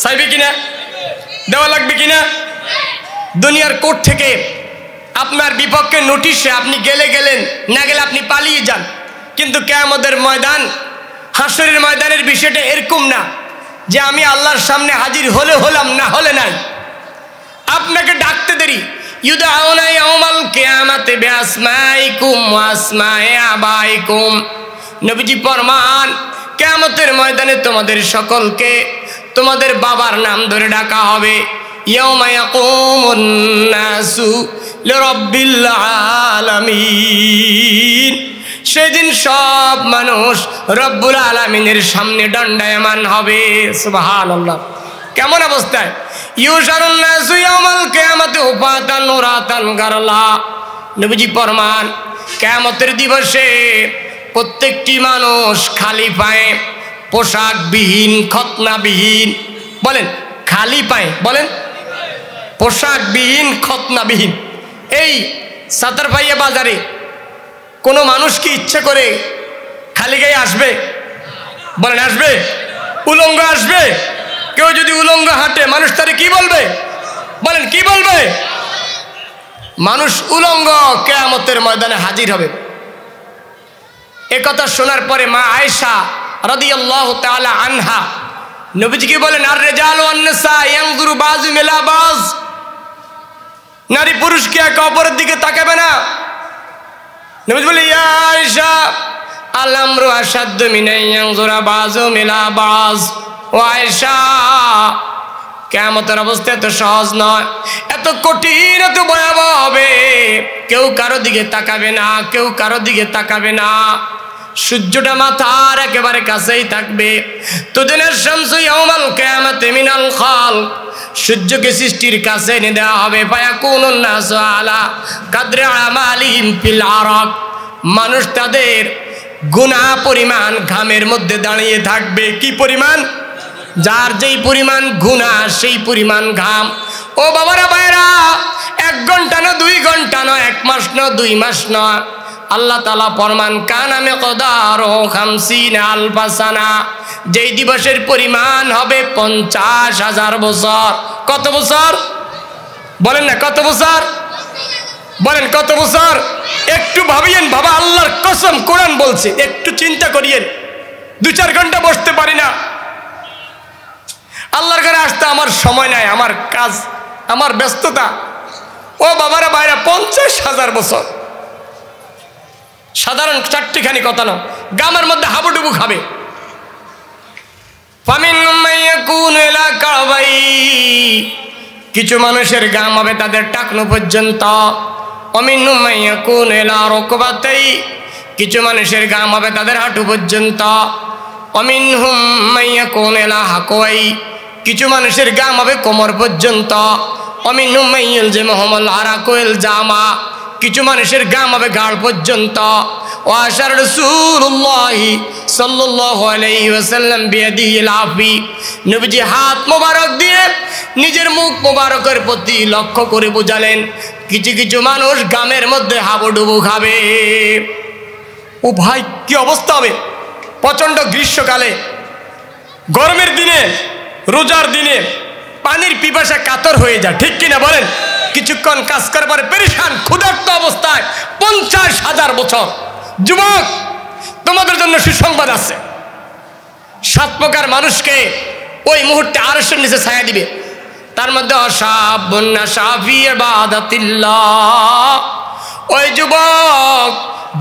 চাইবে কিনা? দেওয়া লাগবে কিনা? দুনিয়ার কোর্ট থেকে আপনার বিপক্ষে নোটিশে আপনি গেলেন, না গেলে আপনি পালিয়ে যান, কিন্তু কিয়ামতের ময়দান, হাসরের ময়দানের বিষয়টা এরকম না যে আমি আল্লাহর সামনে হাজির হলে হলাম, না হলে নাই। আপনাকে ডাকতে দেরি। ইউদাউনা ইয়াউমাল কিয়ামাতি বিআসমাইকুম ওয়া আসমাই আবাইকুম, নবীজি ফরমান, কিয়ামতের ময়দানে তোমাদের সকলকে তোমাদের বাবার নাম ধরে ডাকা হবে। ইয়াউমা ইয়াকুমুন নাসু লিরাব্বিল আলামিন, সেদিন সব মানুষ রব্বুল আলামিনের সামনে দণ্ডায়মান হবে। সুবহানাল্লাহ। কেমন অবস্থায়? ইউশারুন নাসু ইয়াউমাল কিয়ামাতি উফাতান উরাতান গারলা, নবীজি ফরমান, কিয়ামতের দিবসে প্রত্যেকটি মানুষ খালি পায়ে, পোশাকবিহীন, খতনাবিহীন, বলেন খালি পায়ে, বলেন পোশাকবিহীন, খতনাবিহীন, এই সাতারপাইয়া বাজারে কোনো মানুষ কি ইচ্ছে করে খালি গায়ে আসবে? বলেন আসবে? উলঙ্গ আসবে? কেউ যদি উলঙ্গ হাঁটে মানুষ তারে কি বলবে? বলেন কি বলবে? মানুষ উলঙ্গ কিয়ামতের ময়দানে হাজির হবে। এ কথা শোনার পরে মা আয়েশা রাদিয়াল্লাহু তাআলা আনহা নবীজিকে বলেন, আর রিজালু ওয়ান নিসা ইয়ানজুরু বাযু ইলা বায, নারী পুরুষ কি একে অপরের দিকে তাকাবে না? নবীজি বলে, ইয়া আয়েশা আল আমরু আশাদ্দু মিন ইয়ানজুরা বাযু ইলা বায। ও আয়েশা, কিয়ামতের অবস্থা এত সহজ নয়, এত কঠিন, এত ভয়াবহ হবে। কেউ কারো দিকে তাকাবে না, কেউ কারো দিকে তাকাবে না। সূর্যটা মাথার একেবারে কাছেই থাকবে। তুদিনের শামসু ইয়াউমাল কিয়ামাতি মিনাল খালক, সূর্যকে সৃষ্টির কাছে এনে দেওয়া হবে। ফায়াকুনুন নাসু আলা কাদরি আমালিহিম ফিল আরাক, মানুষ তাদের গুনাহ পরিমাণ ঘামের মধ্যে দাঁড়িয়ে থাকবে। কি পরিমাণ? যার যেই পরিমাণ গুনাহ সেই পরিমাণ ঘাম। ও বাবারা ভাইরা, 1 ঘন্টা না 2 ঘন্টা নয়, 1 মাস না 2 মাস নয়, আল্লাহ তাআলা ফরমান কানা মিকদারু 50 আলফা সানা, যেই দিবসের পরিমাণ হবে 50,000 বছর। কত বছর? বলেন না কত বছর? বলেন কত বছর? একটু ভাবিয়েন বাবা, আল্লাহর কসম, কোরআন বলছে, একটু চিন্তা করিয়েন। 2-4 ঘন্টা বসতে পারি না, আল্লাহর ঘরে আসতে আমার সময় নাই, আমার কাজ, আমার ব্যস্ততা। ও বাবারা ভাইরা, 50,000 বছর সাধারণ 4টিখানি কথা নয়, গামের মধ্যে হাবুডুবু খাবে। কিছু মানুষের গাম হবে তাদের টাকনো পর্যন্ত। কিছু মানুষের গাম হবে তাদের হাঁটু পর্যন্ত। কিছু মানুষের গাম হবে কোমর পর্যন্ত। জামা, কিছু মানুষের গাম হবে গাড় পর্যন্ত। ওয়াশার রাসূলুল্লাহ সাল্লাল্লাহু আলাইহি ওয়াসাল্লাম বিয়াদিহিল আফি, নবীজি হাত মোবারক দিয়ে নিজের মুখ মোবারকের প্রতি লক্ষ্য করে বুঝালেন, কিছু কিছু মানুষ গামের মধ্যে হাবুডুবু খাবে। ও ভাই, কি অবস্থা হবে! প্রচণ্ড গ্রীষ্মকালে, গরমের দিনে, রোজার দিনে পানির পিপাসা কাতর হয়ে যায়, ঠিক কিনা বলেন? কিছুক্ষণ কাজ করার পরে পেরেশান ক্ষুধার্ত অবস্থায় 50,000 বছর। যুবক, তোমাদের জন্য সুসংবাদ আছে। 7 প্রকার মানুষকে ওই মুহূর্তে আরশের নিচে ছায়া দিবে। তার মধ্যে অসাবুন নাশা ফি ইবাদাতিল্লাহ, ওই যুবক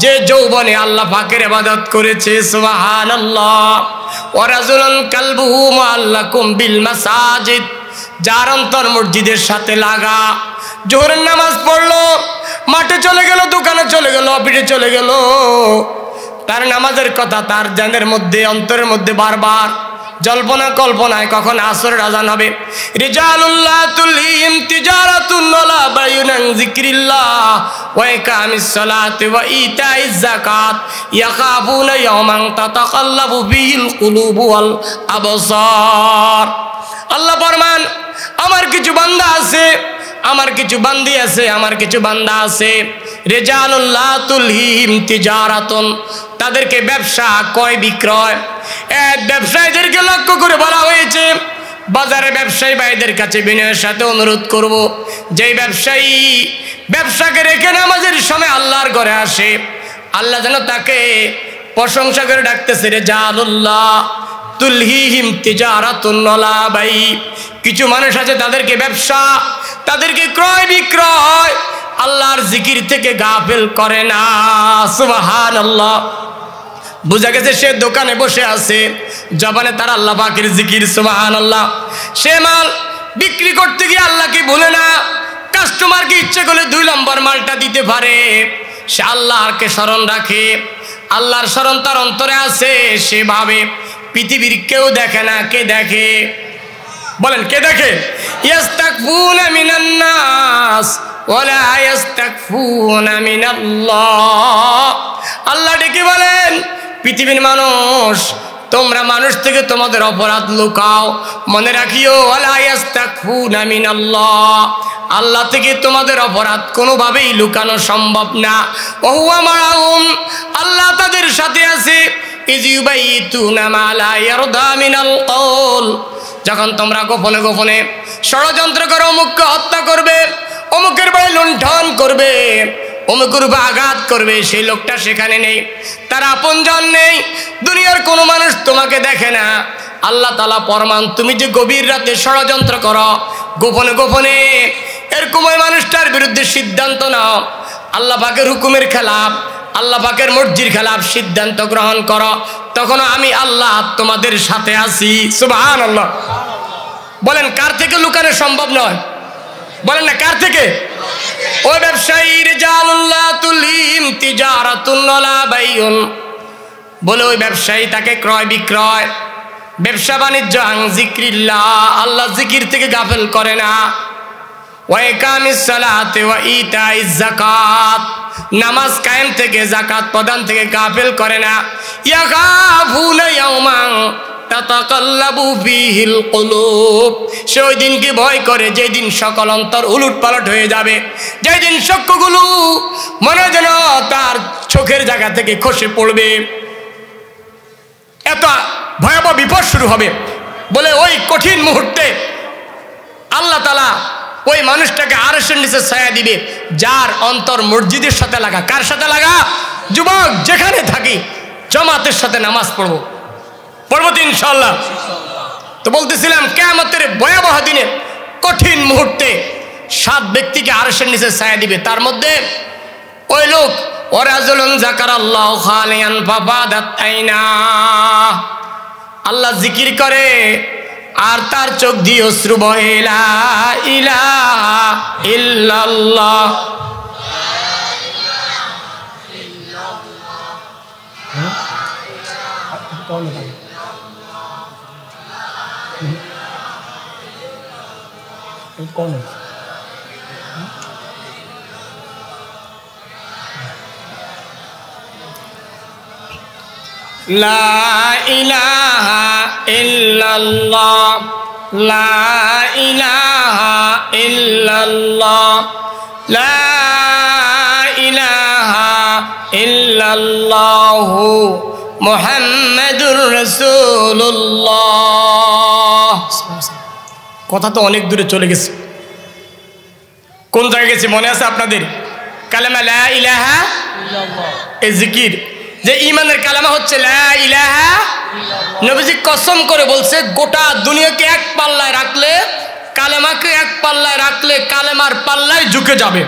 যে যৌবনে আল্লাহ পাকের ইবাদত করেছে, সুবহানাল্লাহ। ওয়া রাজুলুন কালবুহু মুআল্লাকুম বিল মাসাজিদ, যার অন্তর মসজিদের সাথে লাগা। জোহরের নামাজ পড়লো, মাঠে চলে গেল, দোকানে চলে গেল, অফিসে চলে গেল, তার নামাজের কথা তার জানের মধ্যে, অন্তরের মধ্যে বারবার জল্পনা কল্পনায় কখন আসরের আজান হবে। রিজালুল্লাহ তুলহিম তিজারাতুন ওয়ালা বাইউন আন যিকরিল্লাহ ওয়া ইকামিস সালাতি ওয়া ইতাইজ যাকাত ইয়াখাফুনা ইয়াওমান তাতাকাল্লাবু ফিহিল কুলুবু ওয়াল আবসার। আল্লাহ ফরমান, আমার কিছু বান্দা আছে, আমার কিছু বান্দি আছে, আমার কিছু বান্দা আছে, রিজালুল্লাহ তুলহিম তিজারাতুন, তাদেরকে ব্যবসা, ক্রয় বিক্রয়, ব্যবসায়ীদেরকে লক্ষ্য করে বলা হয়েছে। বাজারে ব্যবসায়ী ভাইদের কাছে বিনয়ের সাথে অনুরোধ করব, যেই ব্যবসায়ী ব্যবসাকে রেখে নামাজের সময় আল্লাহর ঘরে আসে, আল্লাহ যেন তাকে প্রশংসা করে ডাকতেছে, রিজালুল্লাহ তুলহিহিম তিজারাতুন ওয়ালা বাই। কিছু মানুষ আছে তাদেরকে ব্যবসা, তাদেরকে ক্রয় বিক্রয়, আল্লাহর জিকির থেকে গাফেল করে না। সুবহানাল্লাহ। বুঝা গেছে সে দোকানে বসে আছে, জবানে তার আল্লাহ পাকের জিকির, সুবহানাল্লাহ। সে মাল বিক্রি করতে গিয়ে আল্লাহকে ভুলে না, কাস্টমারকে ইচ্ছে করলে 2 নম্বর মালটা দিতে পারে। সে আল্লাহকে স্মরণ রাখে, আল্লাহর স্মরণ তার অন্তরে আছে। সে ভাবে পৃথিবীর কেউ দেখে না, কে দেখে? বলেন কে দেখে? ইয়াস্তাকফুনা মিনান নাস ওয়ালা ইয়াস্তাকফুনা মিনাল্লাহ। আল্লাহ ডেকে বলেন, পৃথিবীর মানুষ তোমরা মানুষ থেকে তোমাদের অপরাধ লুকাও। মনে রাখিও ওয়ালা ইয়াস্তাকফুনা মিনাল্লাহ, আল্লাহ থেকে তোমাদের অপরাধ কোনোভাবেই লুকানো সম্ভব না। ওয়া হুয়া মাআহুম, আল্লাহ তাদের সাথে আছে। ইয ইউবাইতুনা মা লা ইয়ারদা মিনাল কওল, যখন তোমরা গোপনে গোপনে ষড়যন্ত্র করো, অমুককে হত্যা করবে, অমুকের বাড়ি লুণ্ঠন করবে, অমুকের উপর আঘাত করবে, সেই লোকটা সেখানে নেই, তার আপনজন নেই, দুনিয়ার কোনো মানুষ তোমাকে দেখে না, আল্লাহ তাআলা ফরমান তুমি যে গভীর রাতে ষড়যন্ত্র করো গোপনে গোপনে, এরকম ওই মানুষটার বিরুদ্ধে সিদ্ধান্ত নাও, আল্লাহ পাকের হুকুমের খেলাফ, আল্লাহ পাকের মর্জির খেলাফ সিদ্ধান্ত গ্রহণ করো, তখন আমি আল্লাহ তোমাদের সাথে আছি। সুবহানাল্লাহ। বলেন কার থেকে লুকানো সম্ভব নয়? বলেন না কার থেকে? ওই ব্যবসায়ী রিজালুল্লাহ তুলিম তিজারাতুন ওয়ালা বাইউন, বলে ওই ব্যবসায়ী তাকে ক্রয় বিক্রয়, ব্যবসা বাণিজ্য আন যিকরিল্লাহ, আল্লাহ জিকির থেকে গাফেল করে না। ওয়া ইকামিস সালাতি ওয়া ইতাইজ যাকাত, নামাজ কায়েম থেকে যাকাত প্রদান থেকে গাফেল করে না। ইয়াখাফুনা ইয়াওমান তাতাকাল্লাবু ফীহিল কুলুব, সে ওই দিনকে ভয় করে যেই দিন সকল অন্তর উলটপালট হয়ে যাবে, যেই দিন চক্ষুগুলো মনে যেন তার চোখের জায়গা থেকে খসে পড়বে, এত ভয়াবহ বিপদ শুরু হবে। বলে ওই কঠিন মুহূর্তে আল্লাহ তাআলা ওই মানুষটাকে আরশের নিচে ছায়া দিবে, যার অন্তর মসজিদের সাথে লাগা। কার সাথে লাগা? যুবক যেখানে থাকি জামাতের সাথে নামাজ পড়বো, পড়বো তো ইনশাআল্লাহ। তো বলতেছিলাম কিয়ামতের ভয়াবহ দিনে কঠিন মুহূর্তে 7 ব্যক্তিকে আরশের নিচে ছায়া দিবে, তার মধ্যে ওই লোক ওয়ারাজুলুন যাকারাল্লাহু খালিয়ান ফাফাদাত আইনা, আল্লাহ জিকির করে আর তার চোখ দিয়ে অশ্রু বহে, লা ইলাহা ইল্লাল্লাহ। লা ইলাহা ইল্লাল্লাহ, লা ইলাহা ইল্লাল্লাহ, লা ইলাহা ইল্লাল্লাহু মুহাম্মাদুর রাসূলুল্লাহ। কথা তো অনেক দূরে চলে গেছে, কোন জায়গায় গেছে মনে আছে আপনাদের? কালেমা লা ইলাহা ইল্লাল্লাহ, এই জিকির যে ঈমানের কালেমা হচ্ছে লা ইলাহা। নবীজি কসম করে বলছে গোটা দুনিয়াকে এক পাল্লায় রাখলে, কালেমাকে এক পাল্লায় রাখলে কালেমার পাল্লায় ঝুঁকে যাবে।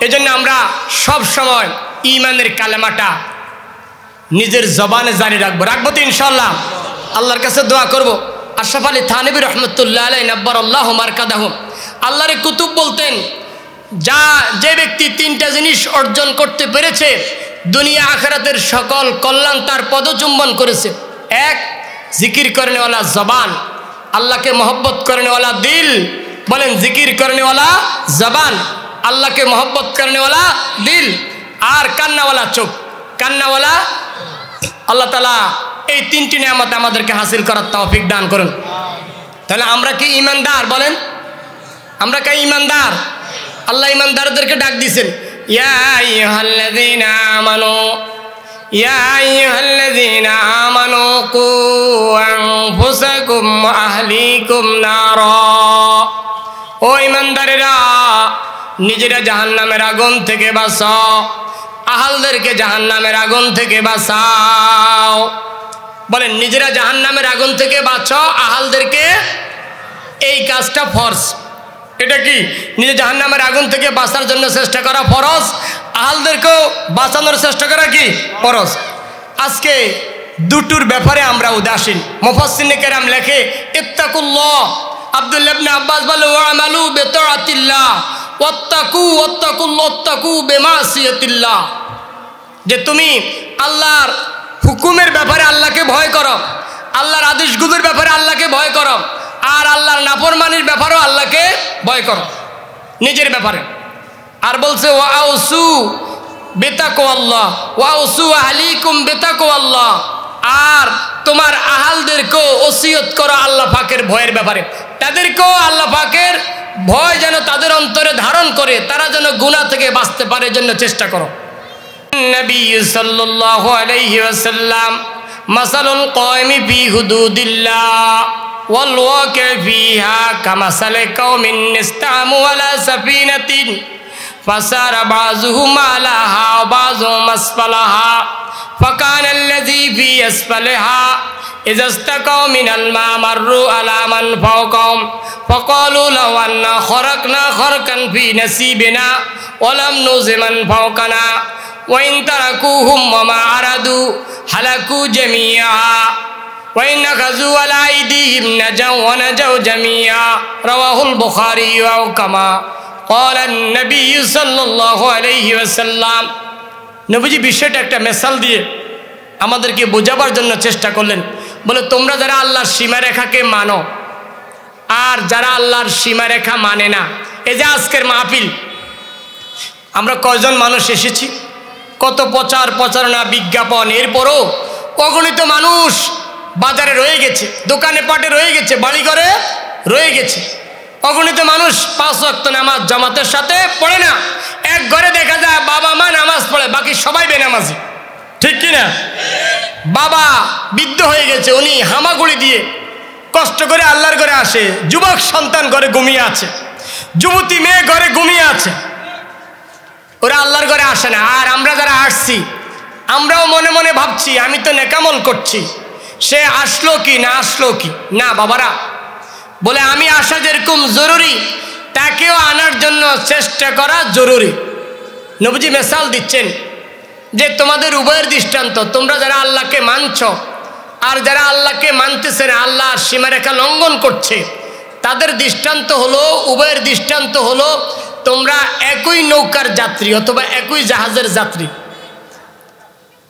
এজন্য আমরা সব সময় ঈমানের কালেমাটা নিজের জবানে জারি রাখবো, রাখবো তো ইনশাআল্লাহ। আল্লাহর কাছে দোয়া করব। আশরাফ আলী থানভী রাহমাতুল্লাহ আলাইহি নাব্বারাল্লাহু মারকাদাহু, আল্লাহর কুতুব বলতেন যে ব্যক্তি 3টা জিনিস অর্জন করতে পেরেছে, দুনিয়া আখিরাতের সকল কল্যাণ তার পদচুম্বন করেছে। 1, জিকির করেনেওয়ালা জবান, আল্লাহকে মহব্বত করেনেওয়ালা দিল। বলেন জিকির করেনেওয়ালা জবান, আল্লাহকে মহব্বত করেনেওয়ালা দিল, আর কান্নাওয়ালা চোখ, কান্নাওয়ালা। আল্লাহ তাআলা এই 3টি নিয়ামত আমাদেরকে হাসিল করার তৌফিক দান করুন। তাহলে আমরা কি ঈমানদার? বলেন আমরা কি ঈমানদার? আল্লাহ ঈমানদারদেরকে ডাক দিয়েছেন, ইয়া আইয়ুহাল্লাযীনা আমানু, ইয়া আইয়ুহাল্লাযীনা আমানু কু আনফুসাকুম ওয়া আহলিকুম নারা, ও ঈমানদারেরা নিজেরা জাহান্নামের আগুন থেকে বাঁচাও, আহলদেরকে জাহান্নামের আগুন থেকে বাঁচাও। বলেন নিজেরা জাহান্নামের আগুন থেকে বাঁচাও, আহলদেরকে। এই কাজটা ফরজ। এটা কি? নিজে জাহান্নামের আগুন থেকে বাঁচার জন্য চেষ্টা করা ফরজ, আহলদেরকেও বাঁচানোর চেষ্টা করা কি ফরজ। আজকে দুটোর ব্যাপারে আমরা উদাসীন। মুফাসসিরিনে কেরাম লেখে ইত্তাকুল্লাহ, আব্দুল্লাহ ইবনে আব্বাস বলে ওয়ামালু বিতাআতিল্লাহ ওয়াত্তাকু বিমাসিয়াতিল্লাহ, যে তুমি আল্লাহর হুকুমের ব্যাপারে আল্লাহকে ভয় করো, আল্লাহর আদেশগুলোর ব্যাপারে আল্লাহকে ভয় করো, আর আল্লাহর নাফরমানির ব্যাপারেও আল্লাহকে ভয় করো, নিজের ব্যাপারে। আর বলছে ওয়াউসু বিতাকওয়াল্লাহ ওয়াউসু আহলিকুম বিতাকওয়াল্লাহ, আর তোমার আহালদেরকেও ওসিয়ত করো আল্লাহ পাকের ভয়ের ব্যাপারে, তাদেরকেও আল্লাহ পাকের ভয় যেন তাদের অন্তরে ধারণ করে, তারা যেন গুনাহ থেকে বাঁচতে পারে, জন্য চেষ্টা করো। নবী সাল্লাল্লাহু আলাইহি ওয়াসাল্লাম মাসালুল কায়মি ফি হুদুদিল্লাহ ওয়াল ওয়াকি ফিহা কামাসালি কওমিন ইসতামু আলা সাফিনাতিন ফাসারা বাযুহুম আলাহা ওয়া বাযুহুম আসফালাহা ফাকানা আল্লাযী ফি আসফালিহা ইযা ইসতাকাউ মিনাল মা মাররু আলা মান ফাওকাহুম ফাকালু লাউ আন্না খরাকনা খরকান ফি নাসিবিনা ওয়া লাম নুযিমান ফাওকানা ওয়া ইন তারাকুহুম ওয়া মা আরাদু হালাকু জামিআ ওয়া ইন আখাযু আলা আইদিহিম নাজাউ ওয়া নাজাউ জামিআ রাওয়াহুল বুখারী ওয়া কামা ক্বালা an-নবী সাল্লাল্লাহু আলাইহি ওয়াসাল্লাম। নবীজি বিষয়টা একটা মিসাল দিয়ে আমাদেরকে বোঝাবার জন্য চেষ্টা করলেন। বলে তোমরা যারা আল্লাহর সীমারেখাকে মানো আর যারা আল্লাহর সীমারেখা মানে না, এই যে আজকের মাহফিল, আমরা কয়জন মানুষ এসেছি, কত প্রচার প্রচারণা বিজ্ঞাপন, এরপরও অগণিত মানুষ বাজারে রয়ে গেছে, দোকানে পাটে রয়ে গেছে, বাড়িঘরে রয়ে গেছে। অগণিত মানুষ 5 ওয়াক্ত নামাজ জামাতের সাথে পড়ে না। এক ঘরে দেখা যায় বাবা মা নামাজ পড়ে, বাকি সবাই বেনামাজি, ঠিক কিনা? বাবা বৃদ্ধ হয়ে গেছে, উনি হামাগুড়ি দিয়ে কষ্ট করে আল্লাহর ঘরে আসে, যুবক সন্তান ঘরে ঘুমিয়ে আছে, যুবতী মেয়ে ঘরে ঘুমিয়ে আছে, ওরা আল্লাহর ঘরে আসে না। আর আমরা যারা আসছি, আমরাও মনে মনে ভাবছি আমি তো নেকামল করছি, সে আসলো কি না আসলো কি না। বাবারা বলে আমি আসা যেরকম জরুরি, তাকেও আনার জন্য চেষ্টা করা জরুরি। নবীজি মিসাল দিচ্ছেন যে তোমাদের উভয়ের দৃষ্টান্ত, তোমরা যারা আল্লাহকে মানছ আর যারা আল্লাহকে মানতেছে না, আল্লাহর সীমারেখা লঙ্ঘন করছে, তাদের দৃষ্টান্ত হলো, উভয়ের দৃষ্টান্ত হলো তোমরা একই নৌকার যাত্রী অথবা একই জাহাজের যাত্রী।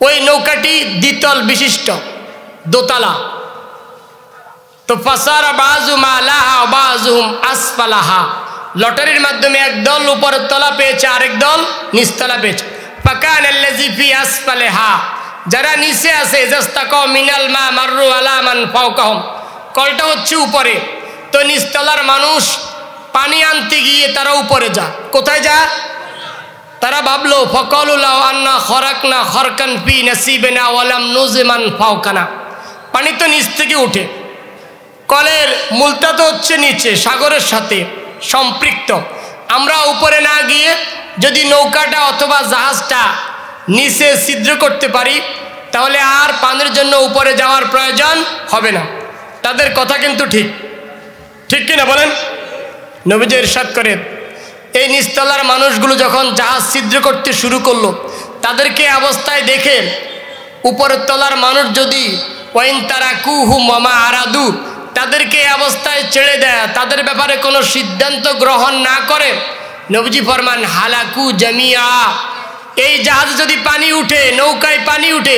ওই নৌকাটি দ্বিতল বিশিষ্ট, দোতলা। তো ফাসারা বাযুহুম আলাহা ওয়া বাযুহুম আসফালাহা, লটারির মাধ্যমে একদল উপরের তলা পেয়েছে, আরেক দল নিচতলা পেয়েছে। ফাকানা আল্লাযী ফি আসফালিহা, যারা নিচে আছে, ইযাস্তাকাউ মিনাল মা মাররু আলা মান ফাওকাহুম, কলটা হচ্ছে উপরে, তো নিচতলার মানুষ পানি আনতে গিয়ে তারা উপরে যা, কোথায় যা? তারা ভাবলো ফাকালু লাউ আন্না খরাকনা খরকান ফি নাসিবিনা ওয়া লাম নুযিমান ফাওকানা, পানি তো নিচ থেকে উঠে, কলের মূলটা তো হচ্ছে নিচে, সাগরের সাথে সম্পৃক্ত। আমরা উপরে না গিয়ে যদি নৌকাটা অথবা জাহাজটা নিচে ছিদ্র করতে পারি, তাহলে আর পানির জন্য উপরে যাওয়ার প্রয়োজন হবে না। তাদের কথা কিন্তু ঠিক, ঠিক কিনা বলেন? নবীজি ইরশাদ করেন, এই নিচতলার মানুষগুলো যখন জাহাজ ছিদ্র করতে শুরু করলো, তাদেরকে অবস্থায় দেখে উপরের তলার মানুষ যদি ওয়াইন তারাকুহুম ওয়া মা আরাদু, তাদেরকে এই অবস্থায় ছেড়ে দেয়, তাদের ব্যাপারে কোনো সিদ্ধান্ত গ্রহণ না করে, নবীজি ফরমান হালাকু জামিয়া, এই জাহাজে যদি পানি উঠে, নৌকায় পানি উঠে,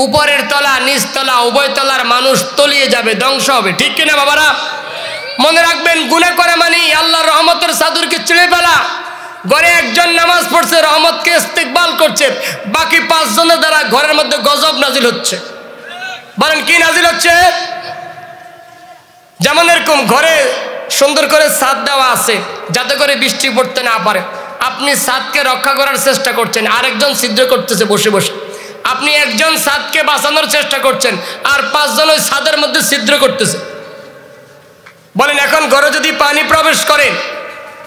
উপরের তলা নিচতলা উভয় তলার মানুষ তলিয়ে যাবে, ধ্বংস হবে, ঠিক কিনা বাবারা? মনে রাখবেন, গুনাহ করে মানে আল্লাহর রহমতের চাদরকে ছিঁড়ে ফেলা। ঘরে একজন নামাজ পড়ছে, রহমতকে ইস্তেকবাল করছে, বাকি 5 জনের দ্বারা ঘরের মধ্যে গজব নাজিল হচ্ছে। বলেন কি নাজিল হচ্ছে? যেমন এরকম ঘরে সুন্দর করে ছাদ দেওয়া আছে যাতে করে বৃষ্টি পড়তে না পারে, আপনি ছাদকে রক্ষা করার চেষ্টা করছেন, আরেকজন ছিদ্র করতেছে বসে বসে। আপনি একজন ছাদকে বাঁচানোর চেষ্টা করছেন, আর 5 জন ওই ছাদের মধ্যে ছিদ্র করতেছে। বলেন এখন ঘরে যদি পানি প্রবেশ করে,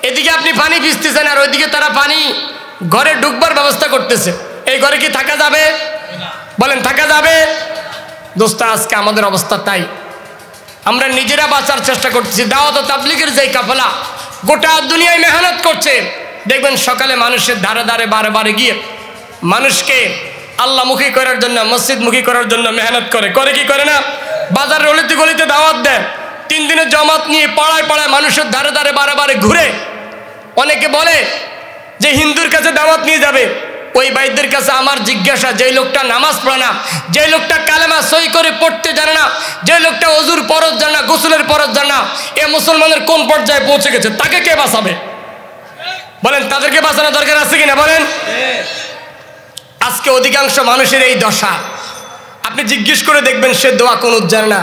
এদিকে আপনি পানি ভিজতেছেন আর ওইদিকে তারা পানি ঘরে ঢুকবার ব্যবস্থা করতেছে, এই ঘরে কি থাকা যাবে? বলেন থাকা যাবে? দোস্ত, আজকে আমাদের অবস্থা তাই। আমরা নিজেরা বাঁচার চেষ্টা করতেছি। দাওয়াত ও তাবলীগের যে কাফেলা গোটা দুনিয়ায় মেহনত করছে, দেখবেন সকালে মানুষের ধারে ধারে বারে বারে গিয়ে মানুষকে আল্লাহমুখী করার জন্য, মসজিদমুখী করার জন্য মেহনত করে, করে কি করে না? বাজারের অলিতে গলিতে দাওয়াত দেয়, 3 দিনের জমাত নিয়ে পাড়ায় পাড়ায় মানুষের ধারে ধারে বারে বারে ঘুরে। অনেকে বলে যে হিন্দুর কাছে দাওয়াত নিয়ে যাবে, ওই ভাইদের কাছে আমার জিজ্ঞাসা, যে লোকটা নামাজ পড়ে না, যে লোকটা কালেমা সই করে পড়তে জানে না, যে লোকটা ওযুর ফরজ জানে না, গোসলের ফরজ জানে না, এ মুসলমানের কোন পর্যায়ে পৌঁছে গেছে, তাকে কে বাঁচাবে? বলেন তাদেরকে বাঁচানো দরকার আছে কিনা বলেন? আজকে অধিকাংশ মানুষের এই দশা। আপনি জিজ্ঞেস করে দেখবেন সে দোয়া কুনুত জানে না,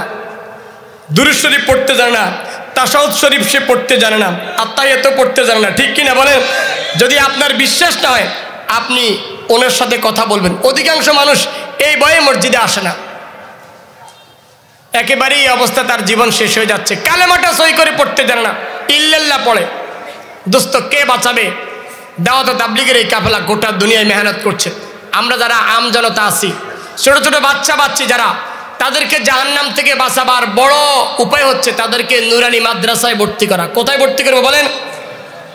দুরূদ শরীফ পড়তে জানে না, তাশাহুদ শরীফ সে পড়তে জানে না, আত্তাহিয়াত পড়তে জানে না, ঠিক কিনা বলেন? যদি আপনার বিশ্বাস না হয় আপনি ওনার সাথে কথা বলবেন। অধিকাংশ মানুষ এই ভয়ে মসজিদে আসে না, একেবারেই এই অবস্থা, তার জীবন শেষ হয়ে যাচ্ছে। কালেমাটা সই করে পড়তে জানে না, ইল্লাল্লাহ পড়ে। দোস্ত, কে বাঁচাবে? দাওয়াত ও তাবলীগের এই কাফেলা গোটা দুনিয়ায় মেহনত করছে। আমরা যারা আম জনতা আছি, ছোট ছোট বাচ্চা বাচ্চি যারা, তাদেরকে জাহান্নাম থেকে বাঁচাবার বড় উপায় হচ্ছে তাদেরকে নুরানি মাদ্রাসায় ভর্তি করা। কোথায় ভর্তি করবো বলেন?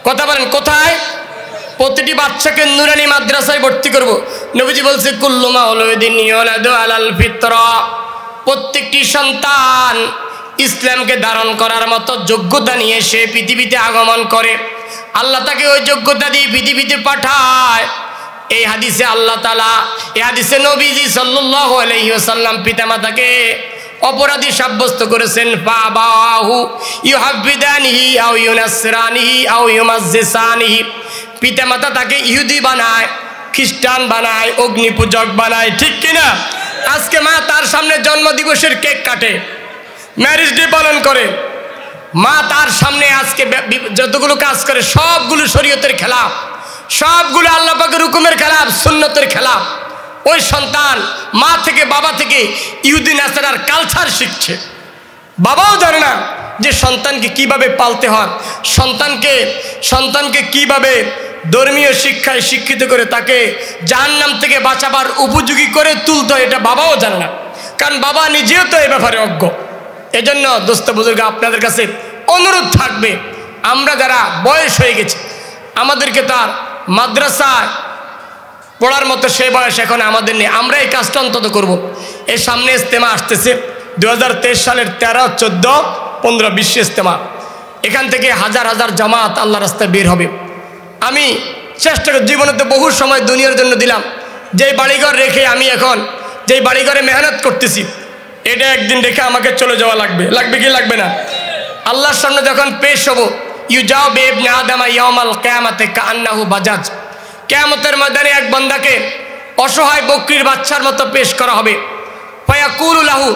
কথা বলেন, কোথায়? প্রতিটি বাচ্চাকে নুরানি মাদ্রাসায় ভর্তি করব। নবীজি বলছে কুল্লু মাউলুদিন ইউলাদু আলাল ফিতরা, প্রত্যেকটি সন্তান ইসলামকে ধারণ করার মতো যোগ্যতা নিয়ে সে পৃথিবীতে আগমন করে, আল্লাহ তাকে ওই যোগ্যতা দিয়ে পৃথিবীতে পাঠায়। এই হাদিসে আল্লাহ তাআলা, এই হাদিসে নবীজি সাল্লাল্লাহু আলাইহি ওয়াসাল্লাম পিতামাতাকে অপরাধী সাব্যস্ত করেছেন। ফাবাহু ইউহাব্বিদানিহি আও ইউনাসরানিহি আও ইউমাজ্জিসানিহি, পিতামাতা তাকে ইহুদি বানায়, খ্রিস্টান বানায়, অগ্নিপূজক বানায়, ঠিক কিনা? আজকে মা তার সামনে জন্মদিবসের কেক কাটে, ম্যারেজ ডে পালন করে, মা তার সামনে আজকে যতগুলো কাজ করে সবগুলো শরীয়তের খেলাফ, সবগুলো আল্লাহ পাকের হুকুমের খেলাফ, সুন্নতের খেলাফ। ওই সন্তান মা থেকে বাবা থেকে ইহুদি নাসারার কালচার শিখছে। বাবাও জানে না যে সন্তানকে কিভাবে পালতে হয়, সন্তানকে কিভাবে ধর্মীয় শিক্ষায় শিক্ষিত করে তাকে জাহান্নাম থেকে বাঁচাবার উপযোগী করে তুলতে হয়, এটা বাবাও জানে না, কারণ বাবা নিজেও তো এই ব্যাপারে অজ্ঞ। এজন্য দোস্ত বুজুর্গ, আপনাদের কাছে অনুরোধ থাকবে, আমরা যারা বয়স হয়ে গেছি, আমাদেরকে তার মাদ্রাসায় পড়ার মতো সে বয়স এখন আমাদের নেই। আমরা এই কাজটা অন্তত করব। এর সামনে ইজতেমা আসতেছে 2023 সালের 13, 14, 15, 20 ইজতেমা। এখান থেকে হাজার হাজার জামাত আল্লাহ রাস্তায় বের হবে। আমি চেষ্টা করি, জীবনে তো বহু সময় দুনিয়ার জন্য দিলাম, যেই বাড়িঘর রেখে আমি এখন যেই বাড়িঘরে মেহনত করতেছি, এটা একদিন রেখে আমাকে চলে যাওয়া লাগবে কি লাগবে না? আল্লাহর সামনে যখন পেশ হব, ইউজাউ বিইবনে আদম ইয়াউমাল কিয়ামাতে কাআন্নাহু বাজাজ, কিয়ামতের ময়দানে এক বান্দাকে অসহায় বকরির বাচ্চার মতো পেশ করা হবে। ফায়াকুলু লাহু,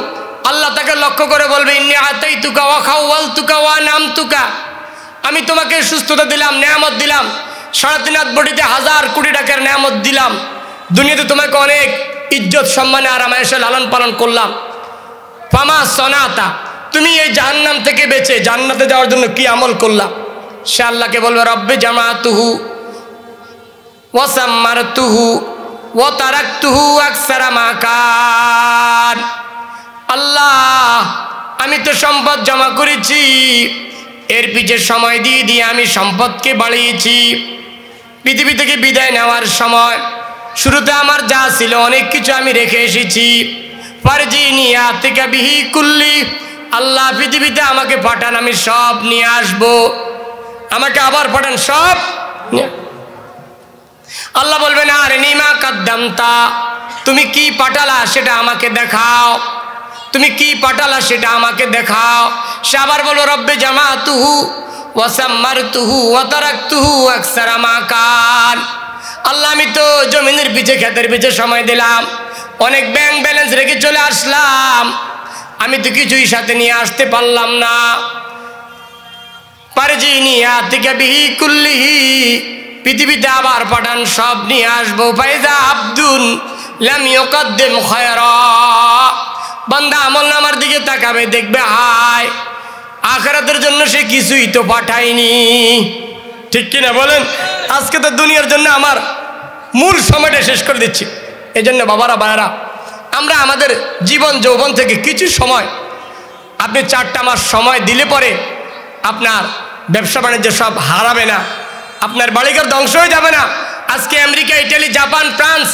আল্লাহ তাকে লক্ষ্য করে বলবে, ইন্নী আতাইতুকা ওয়া খাওয়ালতুকা ওয়া নামতুকা, আমি তোমাকে সুস্থতা দিলাম, নেয়ামত দিলাম, 3.5 বডিতে 1000 কোটি টাকার নেয়ামত দিলাম, দুনিয়াতে তোমাকে অনেক ইজ্জত সম্মানে আর আরামায়েশে লালন পালন করলাম। ফামা সনাতা, তুমি এই জাহান্নাম থেকে বেঁচে জান্নাতে যাওয়ার জন্য কি আমল করলাম? সে আল্লাহকে বলবে, রব্বি জামাতুহু ওয়া সাম্মারতুহু ওয়া তারাকতুহু আকসারা মা কান। আল্লাহ, আমি তো সম্পদ জমা করেছি, এর পিছে সময় দিয়ে দিয়ে আমি সম্পদকে বাড়িয়েছি। পৃথিবী থেকে বিদায় নেওয়ার সময় শুরুতে আমার যা ছিল অনেক কিছু আমি রেখে এসেছি। ফারজিনি আতিকা বিহি কুল্লি, আল্লাহ পৃথিবীতে আমাকে পাঠান, আমি সব নিয়ে আসব, আমাকে আবার পাঠান সব। আল্লাহ বলবেন, আর নিমা কাদ্দামতা, তুমি কি পাঠালা সেটা আমাকে দেখাও, তুমি কি পাঠালা সেটা আমাকে দেখাও। সে আবার বলল, রব্বে জামাতুহু ওয়া সাম্মারতুহু ওয়া তারাকতুহু আকসারা মা কান। আল্লাহ, আমি তো জমিনের পিছে ক্ষেতের পিছে সময় দিলাম, অনেক ব্যাংক ব্যালেন্স রেখে চলে আসলাম, আমি তো কিছুই সাথে নিয়ে আসতে পারলাম না। ফারজিনি আতিকা বিহি কুল্লিহি, পৃথিবীতে আবার পাঠান, সব নিয়ে আসবো। ফাইজা আব্দুন লাম ইউকাদ্দিম খায়রা, বান্দা আমলনামার দিকে তাকাবে, দেখবে হায় আখিরাতের জন্য সে কিছুই তো পাঠায়নি, ঠিক কিনা বলেন? আজকে তো দুনিয়ার জন্য আমার মূল সময়টা শেষ করে দিচ্ছি। এই জন্য বাবারা ভাইয়েরা, আমরা আমাদের জীবন যৌবন থেকে কিছু সময়, আপনি 4টা মাস সময় দিলে পরে আপনার ব্যবসা বাণিজ্য সব হারাবে না, আপনার বাড়িঘর ধ্বংস হয়ে যাবে না। আজকে আমেরিকা, ইটালি, জাপান, ফ্রান্স,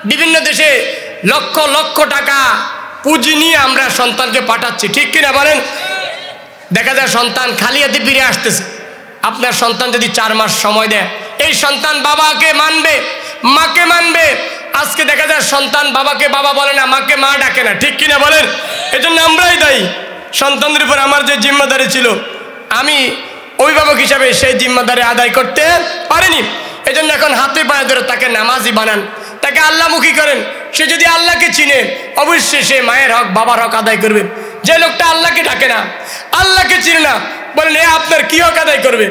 বিভিন্ন দেশে লক্ষ লক্ষ টাকা পুঁজি নিয়ে আমরা সন্তানকে পাঠাচ্ছি, ঠিক কিনা বলেন? দেখা যায় সন্তান খালি হাতে ফিরে আসতেছে। আপনার সন্তান যদি 4 মাস সময় দেয়, এই সন্তান বাবাকে মানবে, মাকে মানবে। আজকে দেখা যায় সন্তান বাবাকে বাবা বলে না, মাকে মা ডাকে না, ঠিক কিনা বলেন? এজন্য আমরাই দায়ী। সন্তানদের উপর আমার যে জিম্মাদারি ছিল, আমি অভিভাবক হিসাবে সেই জিম্মাদারি আদায় করতে পারিনি। এজন্য এখন হাতে পায়ে ধরে তাকে নামাজি বানান, তাকে আল্লাহমুখী করেন, সে যদি আল্লাহকে চিনে অবশ্যই সে মায়ের হক বাবার হক আদায় করবে। যে লোকটা আল্লাহকে ডাকে না, আল্লাহকে চিনে না, বলেন এ আপনার কি হক আদায় করবে?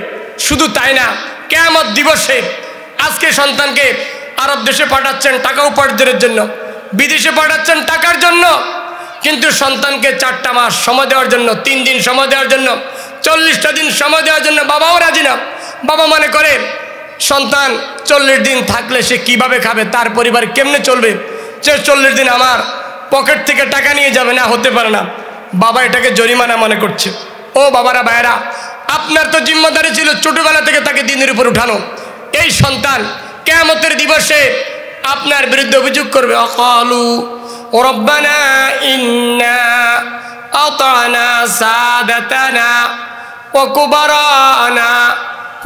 শুধু তাই না, কিয়ামত দিবসে আজকে সন্তানকে আরব দেশে পাঠাচ্ছেন টাকা উপার্জনের জন্য, বিদেশে পাঠাচ্ছেন টাকার জন্য, কিন্তু সন্তানকে 4টা মাস সময় দেওয়ার জন্য, 3 দিন সময় দেওয়ার জন্য, 40টা দিন সময় দেওয়ার জন্য বাবাও রাজি না। বাবা মনে করে সন্তান 40 দিন থাকলে সে কিভাবে খাবে, তার পরিবার কেমনে চলবে, সে 40 দিন আমার পকেট থেকে টাকা নিয়ে যাবে না, হতে পারে না। বাবা এটাকে জরিমানা মনে করছে। ও বাবারা ভাইরা, আপনার তো জিম্মাদারি ছিল ছোটবেলা থেকে তাকে দিনের উপর উঠানো। এই সন্তান কিয়ামতের দিবসে আপনার বিরুদ্ধে অভিযোগ করবে, অকালু রব্বানা ইন্না আতানা সাদাতানা ওয়া কুবারানা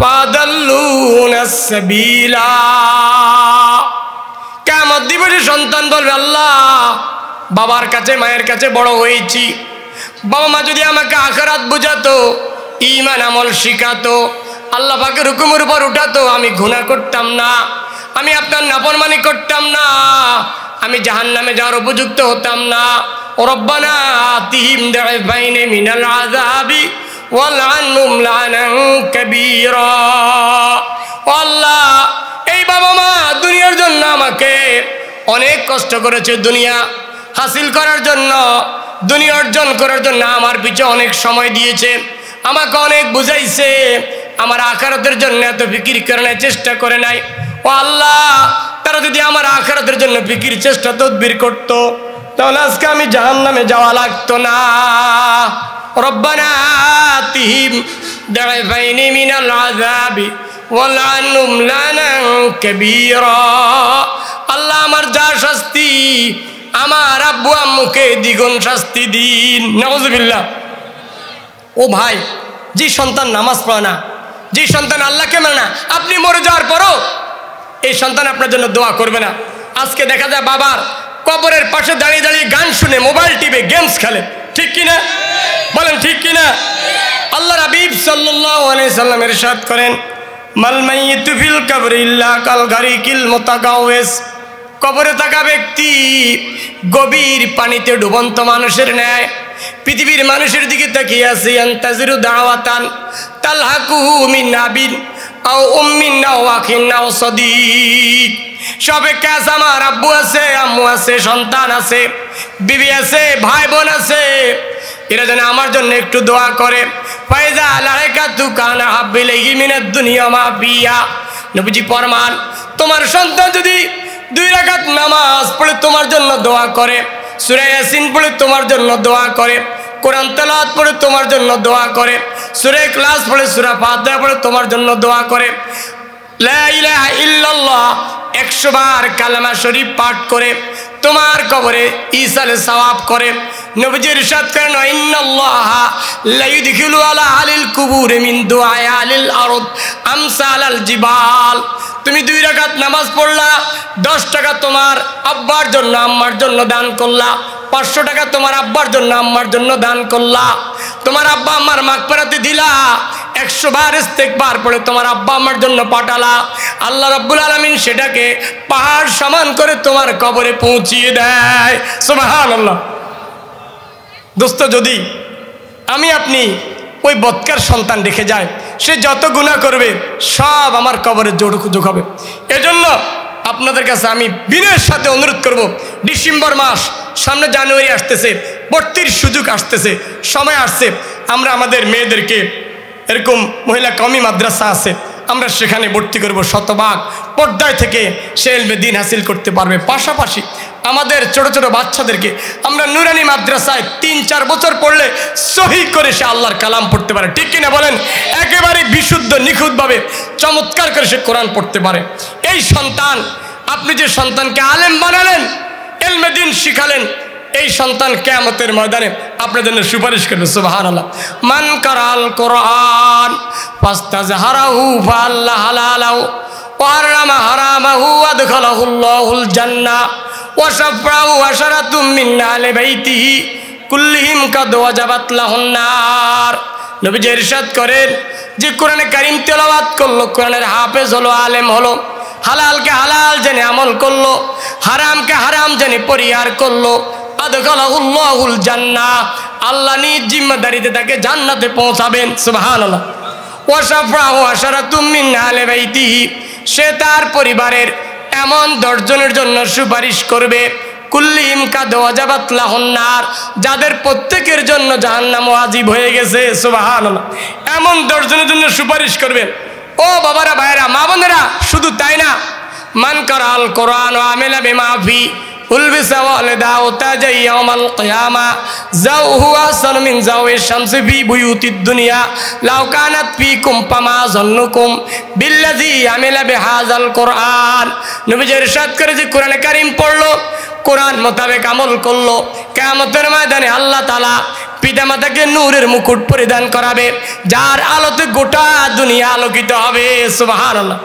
ফাদাল্লুনা সাবিলা। কিয়ামত দিবসে সন্তান বলবে, আল্লাহ বাবার কাছে মায়ের কাছে বড় হয়েছি, বাবা মা যদি আমাকে আখিরাত বুঝাতো, ঈমান আমল শিখাতো, আল্লাহ পাকের হুকুমের উপর উঠাতো, আমি গুনাহ করতাম না, আমি আপনার নাফরমানি করতাম না, আমি জাহান্নামে যাওয়ার উপযুক্ত হতাম না। রব্বানা আতিহিম দাইফাইনি মিনাল আযাবি ওয়ালআনহুম লানান কাবীরা। আল্লাহ এই বাবা মা দুনিয়ার জন্য আমাকে অনেক কষ্ট করেছে, দুনিয়া হাসিল করার জন্য, দুনিয়া অর্জন করার জন্য আমার পিছে অনেক সময় দিয়েছে, আমাকে অনেক বুঝাইছে, আমার আখিরাতের জন্য এত ফিকির করার চেষ্টা করে নাই। ও আল্লাহ, তারা যদি আমার আখিরাতের জন্য ফিকির চেষ্টা তদবির করত, তাহলে আজকে আমি জাহান্নামে যাওয়া লাগতো না। রব্বানা আতিহিম দাইফাইনি মিনাল আযাবি ওয়ালআনহুম লানান কাবীরা। আল্লাহ আমার যা শাস্তি, আমার আব্বু আম্মুকে দ্বিগুণ শাস্তি দিন। নাউজুবিল্লাহ। ও ভাই, যে সন্তান নামাজ পড়ে না, যে সন্তান আল্লাহকে মানে না, আপনি মরে যাওয়ার পরও এই সন্তান আপনার জন্য দোয়া করবে না। আজকে দেখা যায় বাবার কবরের পাশে দাঁড়িয়ে দাঁড়িয়ে গান শুনে, মোবাইল টিপে, গেমস খেলে, ঠিক কিনা? বলেন ঠিক কিনা? আল্লাহর হাবিব সাল্লাল্লাহু আলাইহি সাল্লাম ইরশাদ করেন, মাল মাইয়িতু ফিল কবরি ইল্লা কাল গারিকিল মুতাগাওয়িস। কবরে থাকা ব্যক্তি গভীর পানিতে ডুবন্ত মানুষের ন্যায় পৃথিবীর মানুষের দিকে তাকিয়ে আছে। আনতাজিরু দাওয়াতান তালহাকুহু মিন নাবিন আও উম্মিন আও আখিন আও সাদিক। সবে কাজ আমার আব্বু আছে, আম্মু আছে, সন্তান আছে, বিবি আছে, ভাই বোন আছে, এরা যেন আমার জন্য একটু দোয়া করে। ফাইজা লাইকাতু কানা হাব্বিলাইহি মিনাদ দুনিয়া মা ফিহা। নবীজি ফরমান, তোমার সন্তান যদি 2 রাকাত নামাজ পড়ে তোমার জন্য দোয়া করে, সূরা ইয়াসিন পড়ে তোমার জন্য দোয়া করে, কোরআন তেলাওয়াত পড়ে তোমার জন্য দোয়া করে, সূরা ইখলাস পড়ে, সূরা ফাতিহা পড়ে তোমার জন্য দোয়া করে, লা ইলাহা ইল্লাল্লাহ 100 বার কালেমা শরীফ পাঠ করে তোমার কবরে ইসালে সওয়াব করে। নবীজি ইরশাদ করেন, ইন্নাল্লাহা লা ইউদখিলু আলা আলিল কুবুরি মিন দুআই আলিল আরদ আমসালাল জিবাল। তুমি 2 রাকাত নামাজ পড়লা, 10 টাকা তোমার আব্বার জন্য আম্মার জন্য দান করলা, 500 টাকা তোমার আব্বার জন্য আম্মার জন্য দান করলা, তোমার আব্বা আম্মার মাগফিরাতে দিলা, 100 বার ইস্তেগফার পড়ে তোমার আব্বা আম্মার জন্য পাঠালা, আল্লাহ রাব্বুল আলামিন সেটাকে পাহাড় সমান করে তোমার কবরে পৌঁছিয়ে দেয়। সুবহানাল্লাহ। দোস্ত, যদি আমি আপনি ওই বদকার সন্তান রেখে যায়, সে যত গুনাহ করবে সব আমার কবরে যোগ হবে। এজন্য আপনাদের কাছে আমি বিনয়ের সাথে অনুরোধ করব, ডিসেম্বর মাস সামনে, জানুয়ারি আসতেছে, ভর্তির সুযোগ আসতেছে, সময় আসছে, আমরা আমাদের মেয়েদেরকে, এরকম মহিলা কওমি মাদ্রাসা আছে, আমরা সেখানে ভর্তি করব। শতভাগ পর্দায় থেকে সে ইলমে দ্বীন হাসিল করতে পারবে। পাশাপাশি আমাদের ছোট ছোট বাচ্চাদেরকে আমরা নুরানি মাদ্রাসায় 3-4 বছর পড়লে সহি করে সে আল্লাহর কালাম পড়তে পারে, ঠিক কিনা বলেন? একেবারে বিশুদ্ধ নিখুঁতভাবে চমৎকার করে সে কোরআন পড়তে পারে। এই সন্তান, আপনি যে সন্তানকে আলেম বানালেন, ইলমে দ্বীন শিখালেন, এই সন্তান কিয়ামতের ময়দানে আপনার জন্য সুপারিশ করবে। সুবহানাল্লাহ। মান কারাল কোরআন ফাস্তাজহারাহু ফাআল্লাহ হালালাহু ওয়া হারামা হারামাহু আদখালাহুল্লাহুল জান্নাহ ওয়া শাফাউ আশরাতুম মিন আহলি বাইতিহি কুল্লিহিম কাদ ওয়াজাবাত লাহুন নার। নবীজি ইরশাদ করেন, যে কোরআনে কারীম তেলাওয়াত করলো, কোরআনের হাফেজ হলো, আলেম হলো, হালালকে হালাল জেনে আমল করলো, হারামকে হারাম জেনে পরিহার করলো, আদখালাহুল্লাহুল জান্নাহ, আল্লাহ নিজ জিম্মাদারিতে তাকে জান্নাতে পৌঁছাবেন। সুবহানাল্লাহ। ওয়া শাফাহু আশারাতুম মিন আহলি বাইতিহি, সে তার পরিবারের এমন 10 জনের জন্য সুপারিশ করবে, কুল্লিহিম কাদ ওয়াজাবাত লাহুন নার, যাদের প্রত্যেকের জন্য জাহান্নাম ওয়াজিব হয়ে গেছে। সুবহানাল্লাহ। এমন 10 জনের জন্য সুপারিশ করবেন। ও বাবারা, ভাইরা, মা বোনেরা, শুধু তাই না, মান কারাল কোরআন ওয়া আমিলা বিমা ফি উলবিসা ওয়ালিদাউ তাজা ইয়াউমাল কিয়ামা যাওহু আহসানু মিন যাওয়িশ শামসি ফি বুয়ুতিদ দুনিয়া লাউ কানাত ফিকুম ফামা যান্নুকুম বিল্লাযী আমিলা বিহাযাল কোরআন। নবী ইরশাদ করে যে কোরআনে কারীম পড়লো, কোরআন মোতাবেক আমল করলো, কিয়ামতের ময়দানে আল্লাহ তাআলা পিতামাতাকে নূরের মুকুট পরিধান করাবে, যার আলোতে গোটা দুনিয়া আলোকিত হবে। সুবহানাল্লাহ।